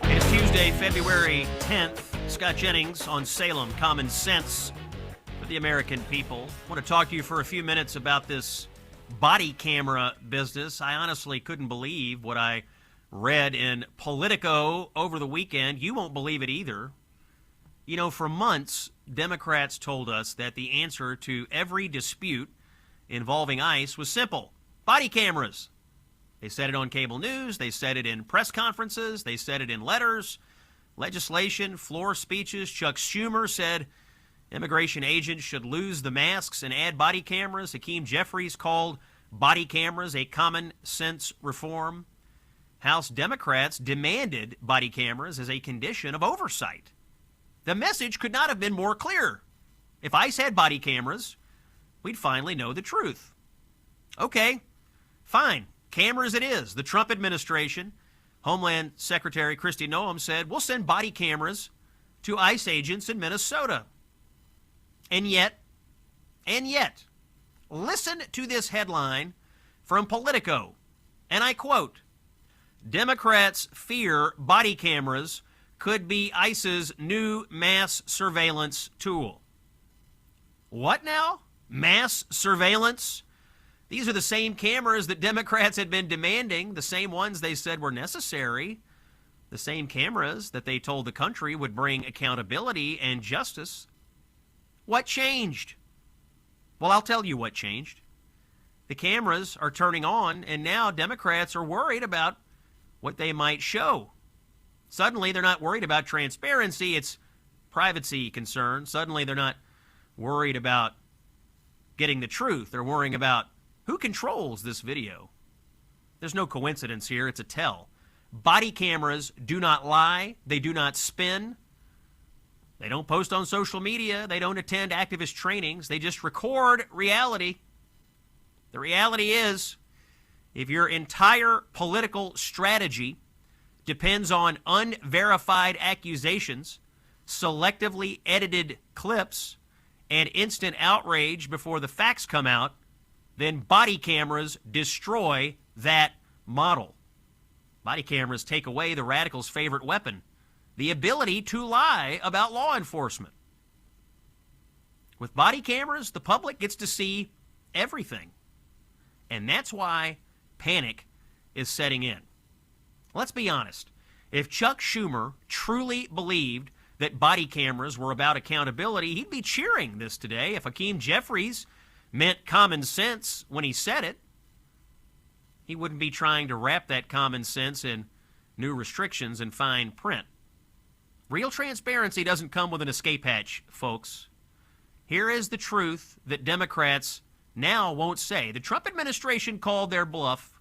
It's Tuesday, February 10th. Scott Jennings on Salem. Common sense for the American people. I want to talk to you for a few minutes about this body camera business. I honestly couldn't believe what I read in Politico over the weekend. You won't believe it either. You know, for months, Democrats told us that the answer to every dispute involving ICE was simple: body cameras. They said it on cable news. They said it in press conferences. They said it in letters. legislation, floor speeches. Chuck Schumer said immigration agents should lose the masks and add body cameras. Hakeem Jeffries called body cameras a common sense reform. House Democrats demanded body cameras as a condition of oversight. The message could not have been more clear. If ICE had body cameras, we'd finally know the truth. Okay, fine. Cameras it is. The Trump administration, Homeland Secretary Kristi Noem said, we'll send body cameras to ICE agents in Minnesota. And yet, listen to this headline from Politico, and I quote, Democrats fear body cameras could be ICE's new mass surveillance tool. What now? Mass surveillance? These are the same cameras that Democrats had been demanding, the same ones they said were necessary, the same cameras that they told the country would bring accountability and justice. What changed? Well, I'll tell you what changed. The cameras are turning on, and now Democrats are worried about what they might show. Suddenly, they're not worried about transparency. It's privacy concerns. Suddenly, they're not worried about getting the truth. They're worrying about who controls this video. There's no coincidence here. It's a tell. Body cameras do not lie. They do not spin. They don't post on social media. They don't attend activist trainings. They just record reality. The reality is, if your entire political strategy depends on unverified accusations, selectively edited clips, and instant outrage before the facts come out, then body cameras destroy that model. Body cameras take away the radical's favorite weapon, the ability to lie about law enforcement. With body cameras, the public gets to see everything. And that's why panic is setting in. Let's be honest. If Chuck Schumer truly believed that body cameras were about accountability, he'd be cheering this today. If Hakeem Jeffries meant common sense when he said it, he wouldn't be trying to wrap that common sense in new restrictions and fine print. Real transparency doesn't come with an escape hatch, folks. Here is the truth that Democrats now won't say. The Trump administration called their bluff,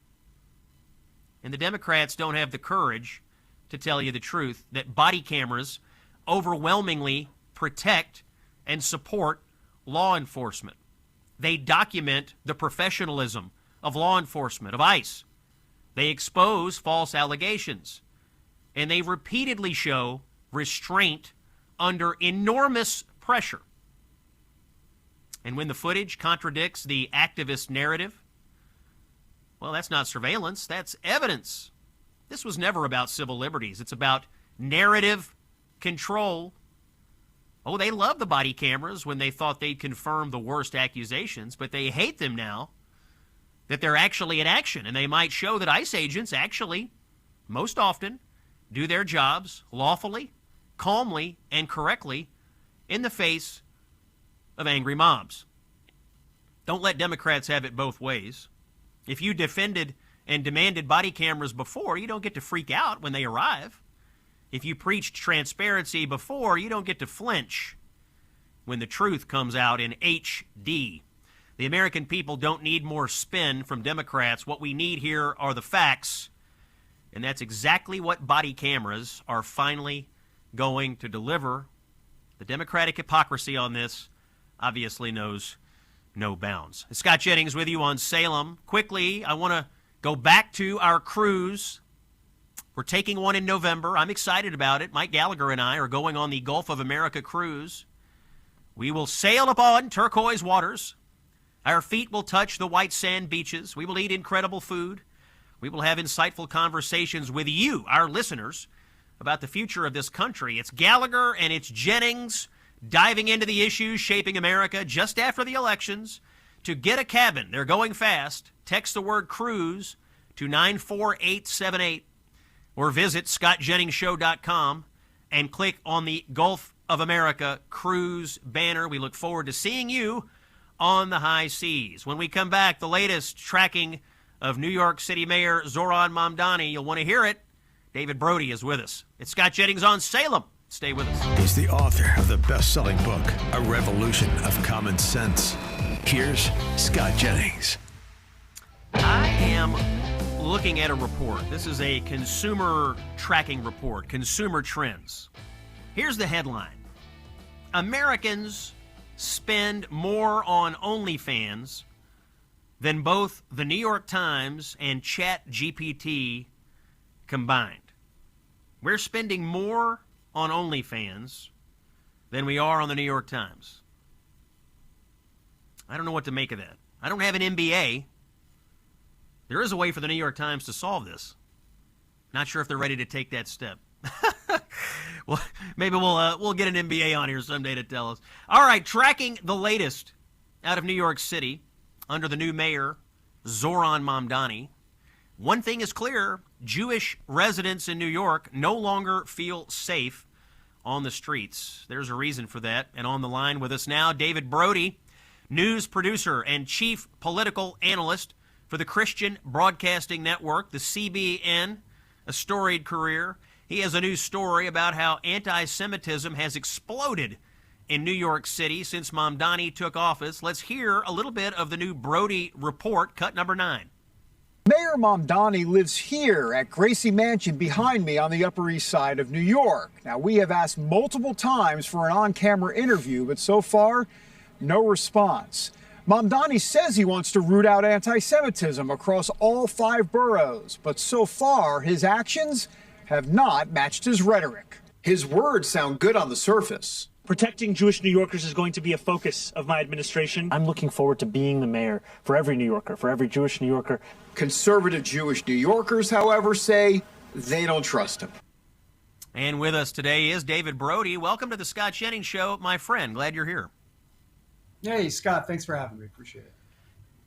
and the Democrats don't have the courage to tell you the truth, that body cameras overwhelmingly protect and support law enforcement. They document the professionalism of law enforcement, of ICE. They expose false allegations, and they repeatedly show restraint under enormous pressure. And when the footage contradicts the activist narrative, well, that's not surveillance, that's evidence. This was never about civil liberties. It's about narrative control. Oh, they love the body cameras when they thought they'd confirm the worst accusations, but they hate them now that they're actually in action, and they might show that ICE agents actually, most often, do their jobs lawfully, calmly, and correctly in the face of angry mobs. Don't let Democrats have it both ways. If you defended and demanded body cameras before, you don't get to freak out when they arrive. If you preached transparency before, you don't get to flinch when the truth comes out in HD. The American people don't need more spin from Democrats. What we need here are the facts, and that's exactly what body cameras are finally going to deliver. The Democratic hypocrisy on this obviously knows no bounds. Scott Jennings with you on Salem. Quickly, I want to go back to our cruise. We're taking one in November. I'm excited about it. Mike Gallagher and I are going on the Gulf of America cruise. We will sail upon turquoise waters. Our feet will touch the white sand beaches. We will eat incredible food. We will have insightful conversations with you, our listeners, about the future of this country. It's Gallagher and it's Jennings diving into the issues shaping America just after the elections. To get a cabin, they're going fast. Text the word cruise to 94878 or visit scottjenningsshow.com and click on the Gulf of America cruise banner. We look forward to seeing you on the high seas. When we come back, the latest tracking of New York City Mayor Zoran Mamdani. You'll want to hear it. David Brody is with us. It's Scott Jennings on Salem. Stay with us.
He's the author of the best-selling book, A Revolution of Common Sense. Here's Scott Jennings.
I am looking at a report. This is a consumer tracking report, Consumer Trends. Here's the headline. Americans spend more on OnlyFans than both the New York Times and ChatGPT combined. We're spending more on OnlyFans than we are on the New York Times. I don't know what to make of that. I don't have an MBA. There is a way for the New York Times to solve this. Not sure if they're ready to take that step. Well, maybe we'll get an MBA on here someday to tell us. All right, tracking the latest out of New York City under the new mayor, Zoran Mamdani. One thing is clear, Jewish residents in New York no longer feel safe on the streets. There's a reason for that. And on the line with us now, David Brody, news producer and chief political analyst for the Christian Broadcasting Network, the CBN, a storied career. He has a new story about how anti-Semitism has exploded in New York City since Mamdani took office. Let's hear a little bit of the new Brody report, cut number 9.
Mayor Mamdani lives here at Gracie Mansion behind me on the Upper East Side of New York. Now, we have asked multiple times for an on-camera interview, but so far, no response. Mamdani says he wants to root out anti-Semitism across all 5 boroughs, but so far, his actions have not matched his rhetoric.
His words sound good on the surface.
Protecting Jewish New Yorkers is going to be a focus of my administration. I'm looking forward to being the mayor for every New Yorker, for every Jewish New Yorker.
Conservative Jewish New Yorkers, however, say they don't trust him.
And with us today is David Brody. Welcome to the Scott Jennings Show, my friend. Glad you're here.
Hey, Scott. Thanks for having me. Appreciate it.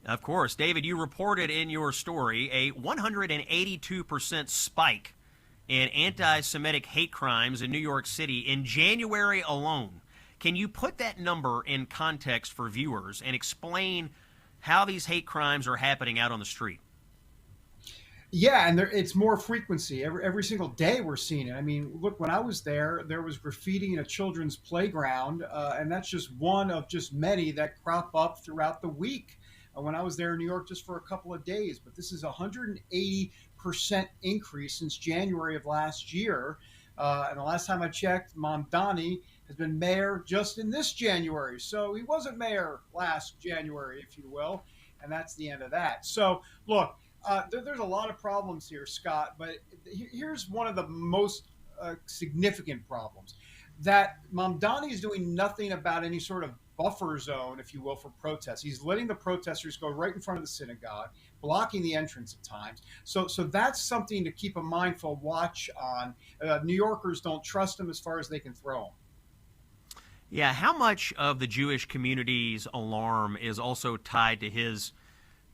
Of course. David, you reported in your story a 182% spike in anti-Semitic hate crimes in New York City in January alone. Can you put that number in context for viewers and explain how these hate crimes are happening out on the street?
Yeah, and it's more frequency. Every single day we're seeing it. I mean, look, when I was there was graffiti in a children's playground, and that's just one of just many that crop up throughout the week. When I was there in New York just for a couple of days, but this is 180% increase since January of last year. And the last time I checked, Mamdani has been mayor just in this January. So he wasn't mayor last January, if you will. And that's the end of that. So look, there's a lot of problems here, Scott, but here's one of the most significant problems. That Mamdani is doing nothing about any sort of buffer zone, if you will, for protests. He's letting the protesters go right in front of the synagogue, blocking the entrance at times. So that's something to keep a mindful watch on. New Yorkers don't trust him as far as they can throw him.
Yeah, how much of the Jewish community's alarm is also tied to his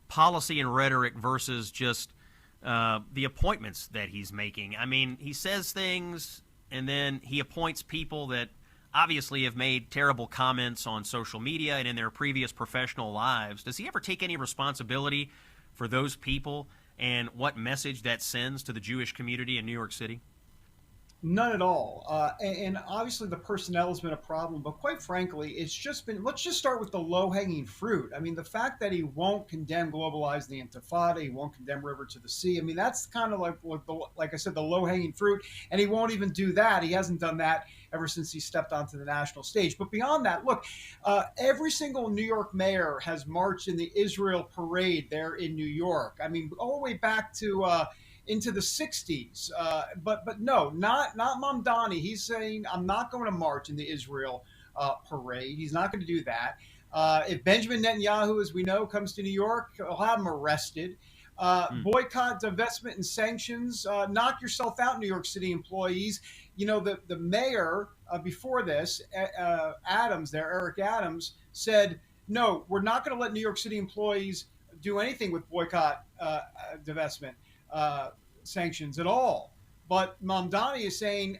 policy and rhetoric versus just the appointments that he's making? I mean, he says things and then he appoints people that obviously have made terrible comments on social media and in their previous professional lives. Does he ever take any responsibility for those people and what message that sends to the Jewish community in New York City?
None at all. And obviously the personnel has been a problem, but quite frankly, it's just been, let's just start with the low-hanging fruit. I mean, the fact that he won't condemn globalizing the Intifada, he won't condemn River to the Sea. I mean, that's kind of like I said, the low-hanging fruit, and he won't even do that. He hasn't done that ever since he stepped onto the national stage. But beyond that, look, every single New York mayor has marched in the Israel parade there in New York. I mean, all the way back to into the 60s. But no, not Mamdani. He's saying, I'm not going to march in the Israel parade. He's not going to do that. If Benjamin Netanyahu, as we know, comes to New York, he'll have him arrested. Boycott, divestment, and sanctions. Knock yourself out, New York City employees. You know, the mayor before this, Eric Adams, said, no, we're not going to let New York City employees do anything with boycott, divestment, sanctions at all. But Mamdani is saying,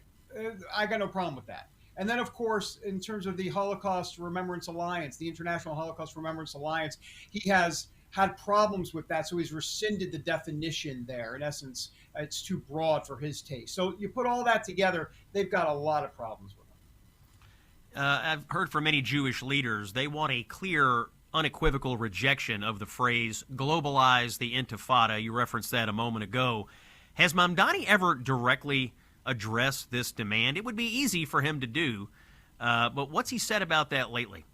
I got no problem with that. And then, of course, in terms of the Holocaust Remembrance Alliance, the International Holocaust Remembrance Alliance, he has had problems with that, so he's rescinded the definition there. In essence, it's too broad for his taste. So you put all that together, they've got a lot of problems with him.
I've heard from many Jewish leaders, they want a clear, unequivocal rejection of the phrase globalize the Intifada. You referenced that a moment ago. Has Mamdani ever directly addressed this demand? It would be easy for him to do, but what's he said about that lately?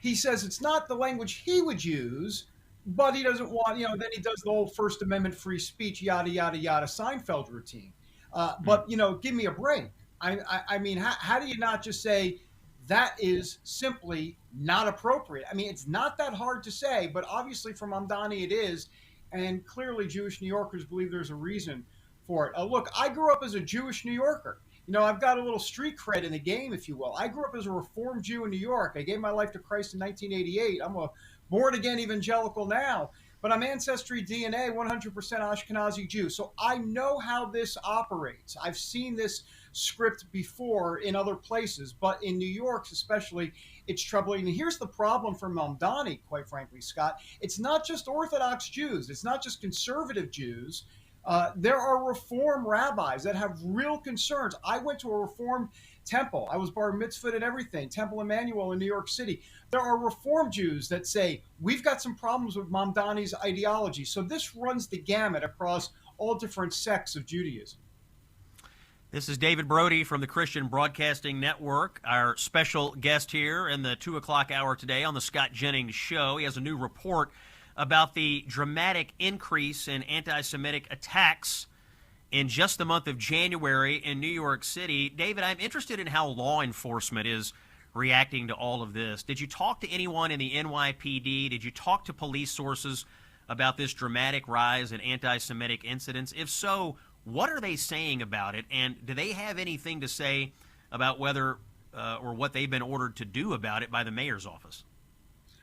He says it's not the language he would use, but he doesn't want, then he does the whole First Amendment free speech, yada, yada, yada, Seinfeld routine. But, give me a break. I mean, how do you not just say that is simply not appropriate? I mean, it's not that hard to say, but obviously for Mamdani it is. And clearly Jewish New Yorkers believe there's a reason for it. Look, I grew up as a Jewish New Yorker. I've got a little street cred in the game, if you will. I grew up as a Reformed Jew in New York. I gave my life to Christ in 1988. I'm a born-again evangelical now, but I'm Ancestry DNA 100% Ashkenazi Jew. So I know how this operates. I've seen this script before in other places, but in New York especially, it's troubling. And here's the problem for Mamdani, quite frankly, Scott. It's not just Orthodox Jews. It's not just conservative Jews. There are Reform rabbis that have real concerns. I went to a Reform temple. I was bar mitzvahed and everything, Temple Emmanuel in New York City. There are Reform Jews that say, we've got some problems with Mamdani's ideology. So this runs the gamut across all different sects of Judaism.
This is David Brody from the Christian Broadcasting Network, our special guest here in the 2 o'clock hour today on the Scott Jennings Show. He has a new report about the dramatic increase in anti-Semitic attacks in just the month of January in New York City. David, I'm interested in how law enforcement is reacting to all of this. Did you talk to anyone in the NYPD? Did you talk to police sources about this dramatic rise in anti-Semitic incidents? If so, what are they saying about it? And do they have anything to say about whether or what they've been ordered to do about it by the mayor's office?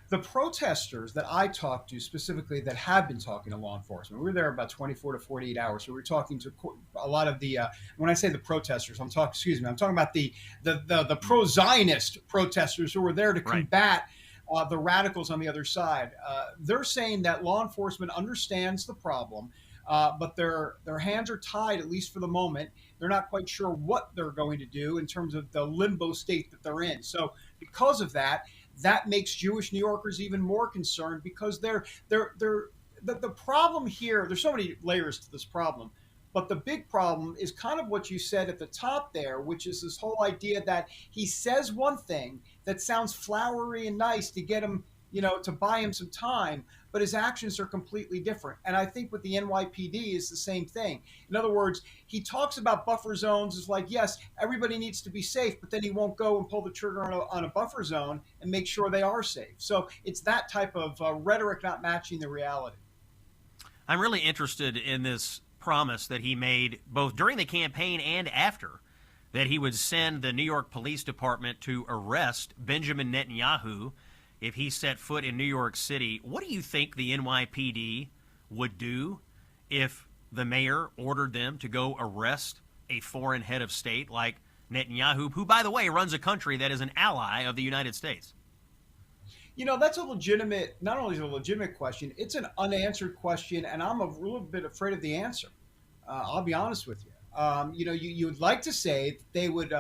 The protesters that I talked to specifically that have been talking to law enforcement, we were there about 24 to 48 hours. So we were talking to a lot of the, when I say the protesters, I'm talking about the pro-Zionist protesters who were there to combat the radicals on the other side. They're saying that law enforcement understands the problem, but their hands are tied, at least for the moment. They're not quite sure what they're going to do in terms of the limbo state that they're in. So because of that, that makes Jewish New Yorkers even more concerned, because the problem here, there's so many layers to this problem, but the big problem is kind of what you said at the top there, which is this whole idea that he says one thing that sounds flowery and nice to get him, to buy him some time, but his actions are completely different. And I think with the NYPD is the same thing. In other words, he talks about buffer zones as like, yes, everybody needs to be safe, but then he won't go and pull the trigger on a buffer zone and make sure they are safe. So it's that type of rhetoric not matching the reality.
I'm really interested in this promise that he made both during the campaign and after, that he would send the New York Police Department to arrest Benjamin Netanyahu if he set foot in New York City. What do you think the NYPD would do if the mayor ordered them to go arrest a foreign head of state like Netanyahu, who, by the way, runs a country that is an ally of the United States?
That's a legitimate, not only is it a legitimate question, it's an unanswered question, and I'm a little bit afraid of the answer. I'll be honest with you. You would like to say that they would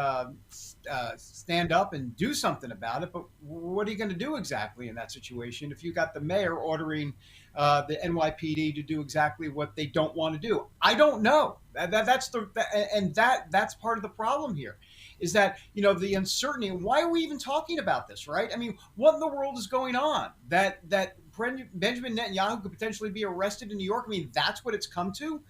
stand up and do something about it, but what are you going to do exactly in that situation if you got the mayor ordering the NYPD to do exactly what they don't want to do? I don't know. That's part of the problem here, is that the uncertainty. Why are we even talking about this, right? I mean, what in the world is going on? That Benjamin Netanyahu could potentially be arrested in New York. I mean, that's what it's come to.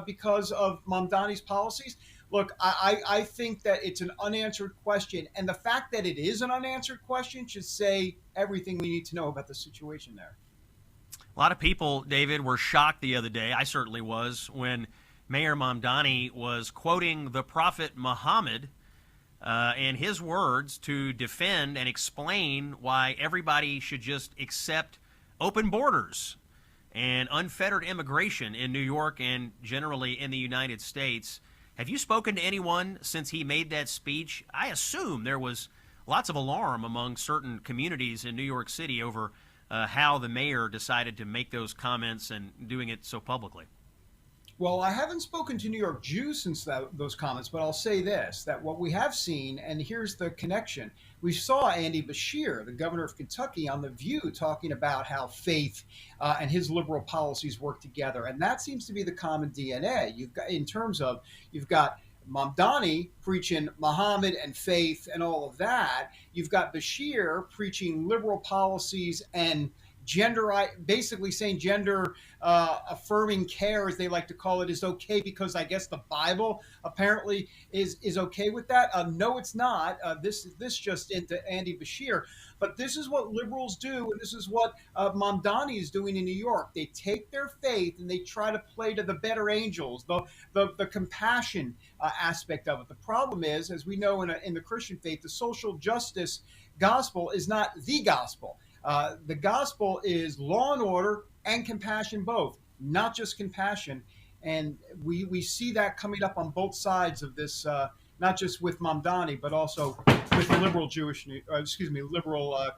Because of Mamdani's policies? Look, I think that it's an unanswered question. And the fact that it is an unanswered question should say everything we need to know about the situation there.
A lot of people, David, were shocked the other day, I certainly was, when Mayor Mamdani was quoting the Prophet Muhammad and his words to defend and explain why everybody should just accept open borders and unfettered immigration in New York and generally in the United States. Have you spoken to anyone since he made that speech? I assume there was lots of alarm among certain communities in New York City over how the mayor decided to make those comments and doing it so publicly.
Well, I haven't spoken to New York Jews since those comments, but I'll say this, that what we have seen, and here's the connection, we saw Andy Beshear, the governor of Kentucky, on The View talking about how faith and his liberal policies work together. And that seems to be the common DNA. You've got Mamdani preaching Muhammad and faith and all of that. You've got Beshear preaching liberal policies and basically saying gender affirming care, as they like to call it, is okay because I guess the Bible apparently is okay with that. No, it's not. This just into Andy Beshear. But this is what liberals do, and this is what Mamdani is doing in New York. They take their faith and they try to play to the better angels, the compassion aspect of it. The problem is, as we know in the Christian faith, the social justice gospel is not the gospel. The gospel is law and order and compassion both, not just compassion. And we see that coming up on both sides of this, not just with Mamdani, but also with liberal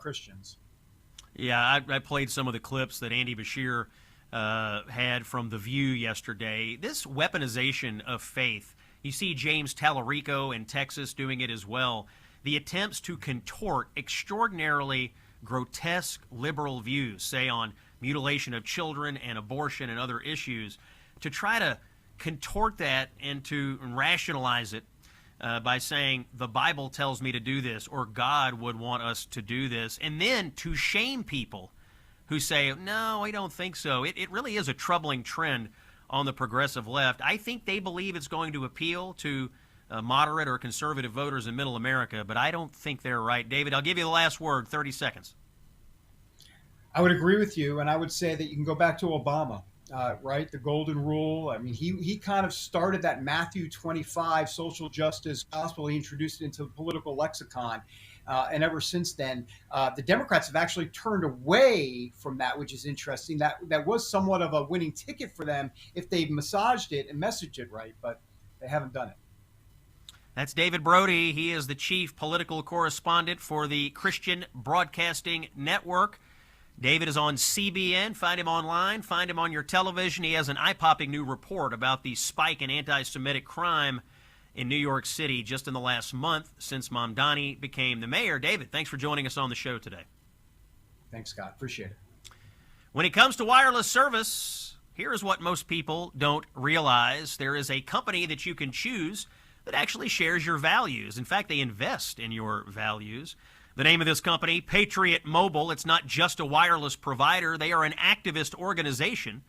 Christians.
Yeah, I played some of the clips that Andy Beshear had from The View yesterday. This weaponization of faith, you see James Tallarico in Texas doing it as well. The attempts to contort extraordinarily grotesque liberal views, say on mutilation of children and abortion and other issues, to try to contort that and to rationalize it by saying the Bible tells me to do this or God would want us to do this, and then to shame people who say, no, I don't think so. It really is a troubling trend on the progressive left. I think they believe it's going to appeal to moderate or conservative voters in middle America, but I don't think they're right. David, I'll give you the last word, 30 seconds.
I would agree with you, and I would say that you can go back to Obama, right? The golden rule. I mean, he kind of started that Matthew 25 social justice gospel. He introduced it into the political lexicon. And ever since then, the Democrats have actually turned away from that, which is interesting. That was somewhat of a winning ticket for them if they massaged it and messaged it right, but they haven't done it.
That's David Brody. He is the chief political correspondent for the Christian Broadcasting Network. David is on CBN. Find him online. Find him on your television. He has an eye-popping new report about the spike in anti-Semitic crime in New York City just in the last month since Mamdani became the mayor. David, thanks for joining us on the show today.
Thanks, Scott. Appreciate it.
When it comes to wireless service, here is what most people don't realize. There is a company that you can choose that actually shares your values. In fact, they invest in your values. The name of this company, Patriot Mobile, it's not just a wireless provider. They are an activist organization.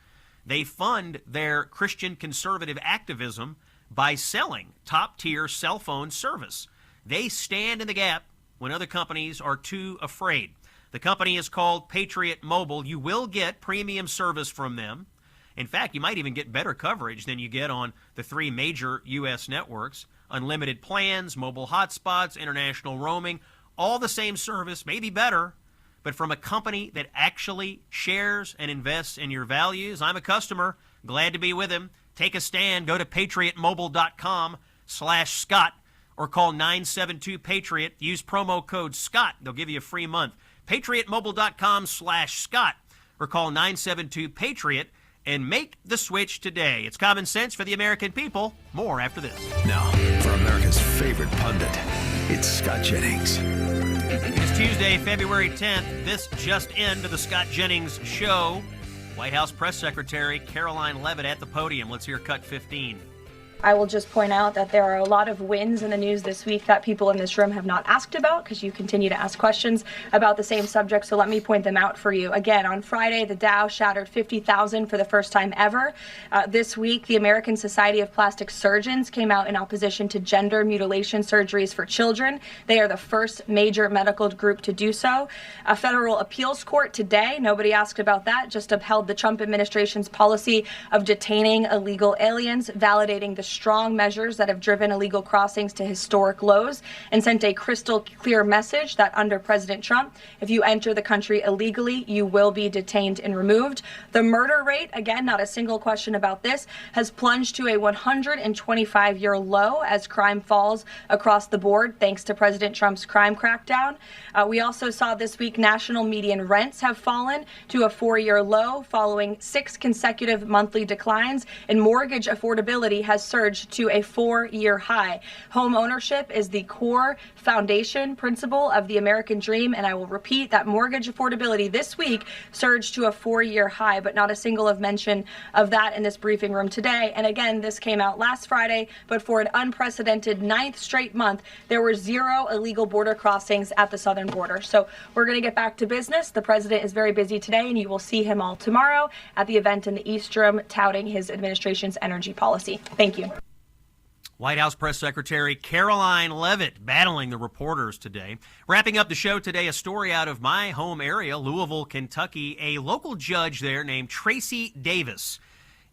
They fund their Christian conservative activism by selling top-tier cell phone service. They stand in the gap when other companies are too afraid. The company is called Patriot Mobile. You will get premium service from them. In fact, you might even get better coverage than you get on the three major U.S. networks. Unlimited plans, mobile hotspots, international roaming, all the same service, maybe better, but from a company that actually shares and invests in your values. I'm a customer. Glad to be with him. Take a stand. Go to patriotmobile.com/Scott or call 972-PATRIOT. Use promo code Scott. They'll give you a free month. patriotmobile.com/Scott or call 972-PATRIOT and make the switch today. It's common sense for the American people. More after this.
Now, for America's favorite pundit, it's Scott Jennings.
It's Tuesday, February 10th. This just into the Scott Jennings Show. White House Press Secretary Caroline Leavitt at the podium. Let's hear cut 15.
I will just point out that there are a lot of wins in the news this week that people in this room have not asked about because you continue to ask questions about the same subject, so let me point them out for you. Again, on Friday, the Dow shattered 50,000 for the first time ever. This week, the American Society of Plastic Surgeons came out in opposition to gender mutilation surgeries for children. They are the first major medical group to do so. A federal appeals court today, nobody asked about that, just upheld the Trump administration's policy of detaining illegal aliens, validating the strong measures that have driven illegal crossings to historic lows and sent a crystal clear message that under President Trump, if you enter the country illegally, you will be detained and removed. The murder rate, again, not a single question about this, has plunged to a 125-year low as crime falls across the board thanks to President Trump's crime crackdown. We also saw this week national median rents have fallen to a 4-year low following 6 consecutive monthly declines, and mortgage affordability has surged to a 4-year high. Home ownership is the core foundation principle of the American dream, and I will repeat that mortgage affordability this week surged to a 4-year high, but not a single of mention of that in this briefing room today. And again, this came out last Friday, but for an unprecedented 9th straight month, there were 0 illegal border crossings at the southern border. So we're going to get back to business. The president is very busy today, and you will see him all tomorrow at the event in the East Room touting his administration's energy policy. Thank you.
White House Press Secretary Caroline Leavitt battling the reporters today. Wrapping up the show today, a story out of my home area, Louisville, Kentucky. A local judge there named Tracy Davis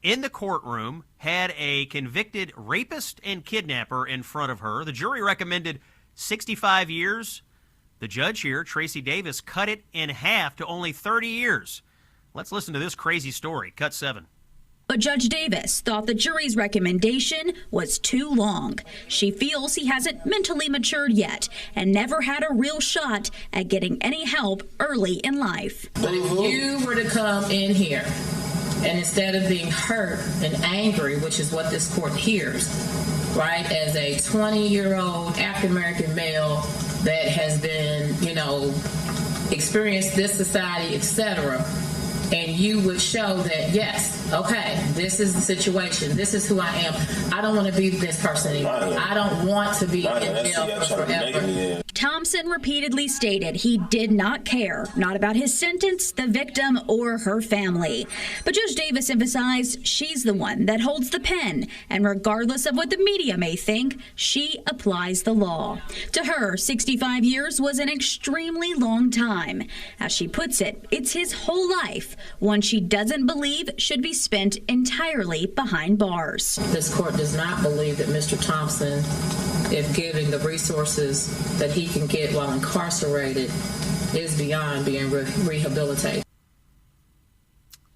in the courtroom had a convicted rapist and kidnapper in front of her. The jury recommended 65 years. The judge here, Tracy Davis, cut it in half to only 30 years. Let's listen to this crazy story. Cut 7.
But Judge Davis thought the jury's recommendation was too long. She feels he hasn't mentally matured yet and never had a real shot at getting any help early in life.
But if you were to come in here and instead of being hurt and angry, which is what this court hears, right, as a 20-year-old African-American male that has been, experienced this society, etc., and you would show that, yes, okay, this is the situation. This is who I am. I don't want to be this person anymore. I don't want to be in jail for forever.
Thompson repeatedly stated he did not care, not about his sentence, the victim, or her family. But Judge Davis emphasized she's the one that holds the pen, and regardless of what the media may think, she applies the law. To her, 65 years was an extremely long time. As she puts it, it's his whole life, one she doesn't believe should be spent entirely behind bars.
This court does not believe that Mr. Thompson, if given the resources that he can get while incarcerated, is beyond being rehabilitated.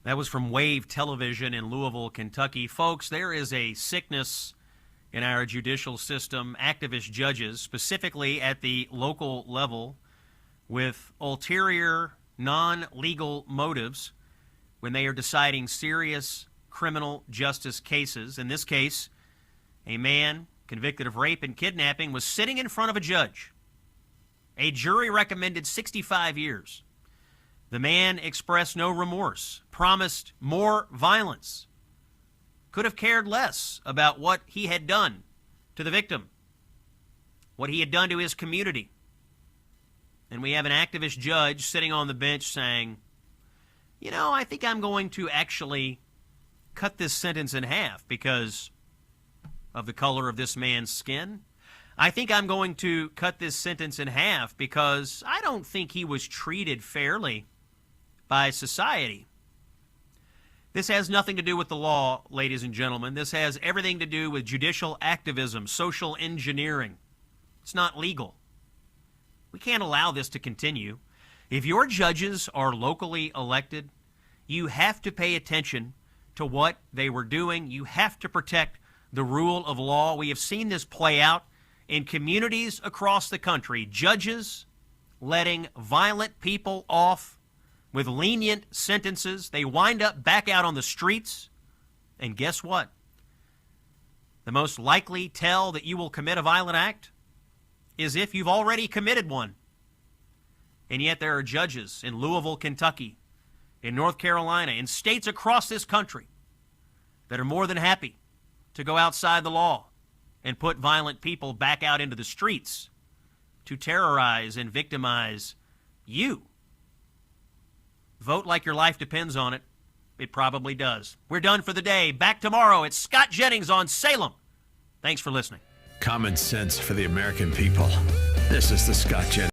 That was from Wave Television in Louisville, Kentucky. Folks, there is a sickness in our judicial system, activist judges, specifically at the local level, with ulterior, non-legal motives when they are deciding serious criminal justice cases. In this case, a man convicted of rape and kidnapping was sitting in front of a judge. A jury recommended 65 years. The man expressed no remorse, promised more violence, could have cared less about what he had done to the victim, what he had done to his community. And we have an activist judge sitting on the bench saying, I think I'm going to actually cut this sentence in half because of the color of this man's skin. I think I'm going to cut this sentence in half because I don't think he was treated fairly by society. This has nothing to do with the law, ladies and gentlemen. This has everything to do with judicial activism, social engineering. It's not legal. We can't allow this to continue. If your judges are locally elected, you have to pay attention to what they were doing. You have to protect the rule of law. We have seen this play out in communities across the country. Judges letting violent people off with lenient sentences. They wind up back out on the streets. And guess what? The most likely tell that you will commit a violent act is if you've already committed one. And yet there are judges in Louisville, Kentucky, in North Carolina, in states across this country that are more than happy to go outside the law and put violent people back out into the streets to terrorize and victimize you. Vote like your life depends on it. It probably does. We're done for the day. Back tomorrow. It's Scott Jennings on Salem. Thanks for listening.
Common sense for the American people. This is the Scott Jennings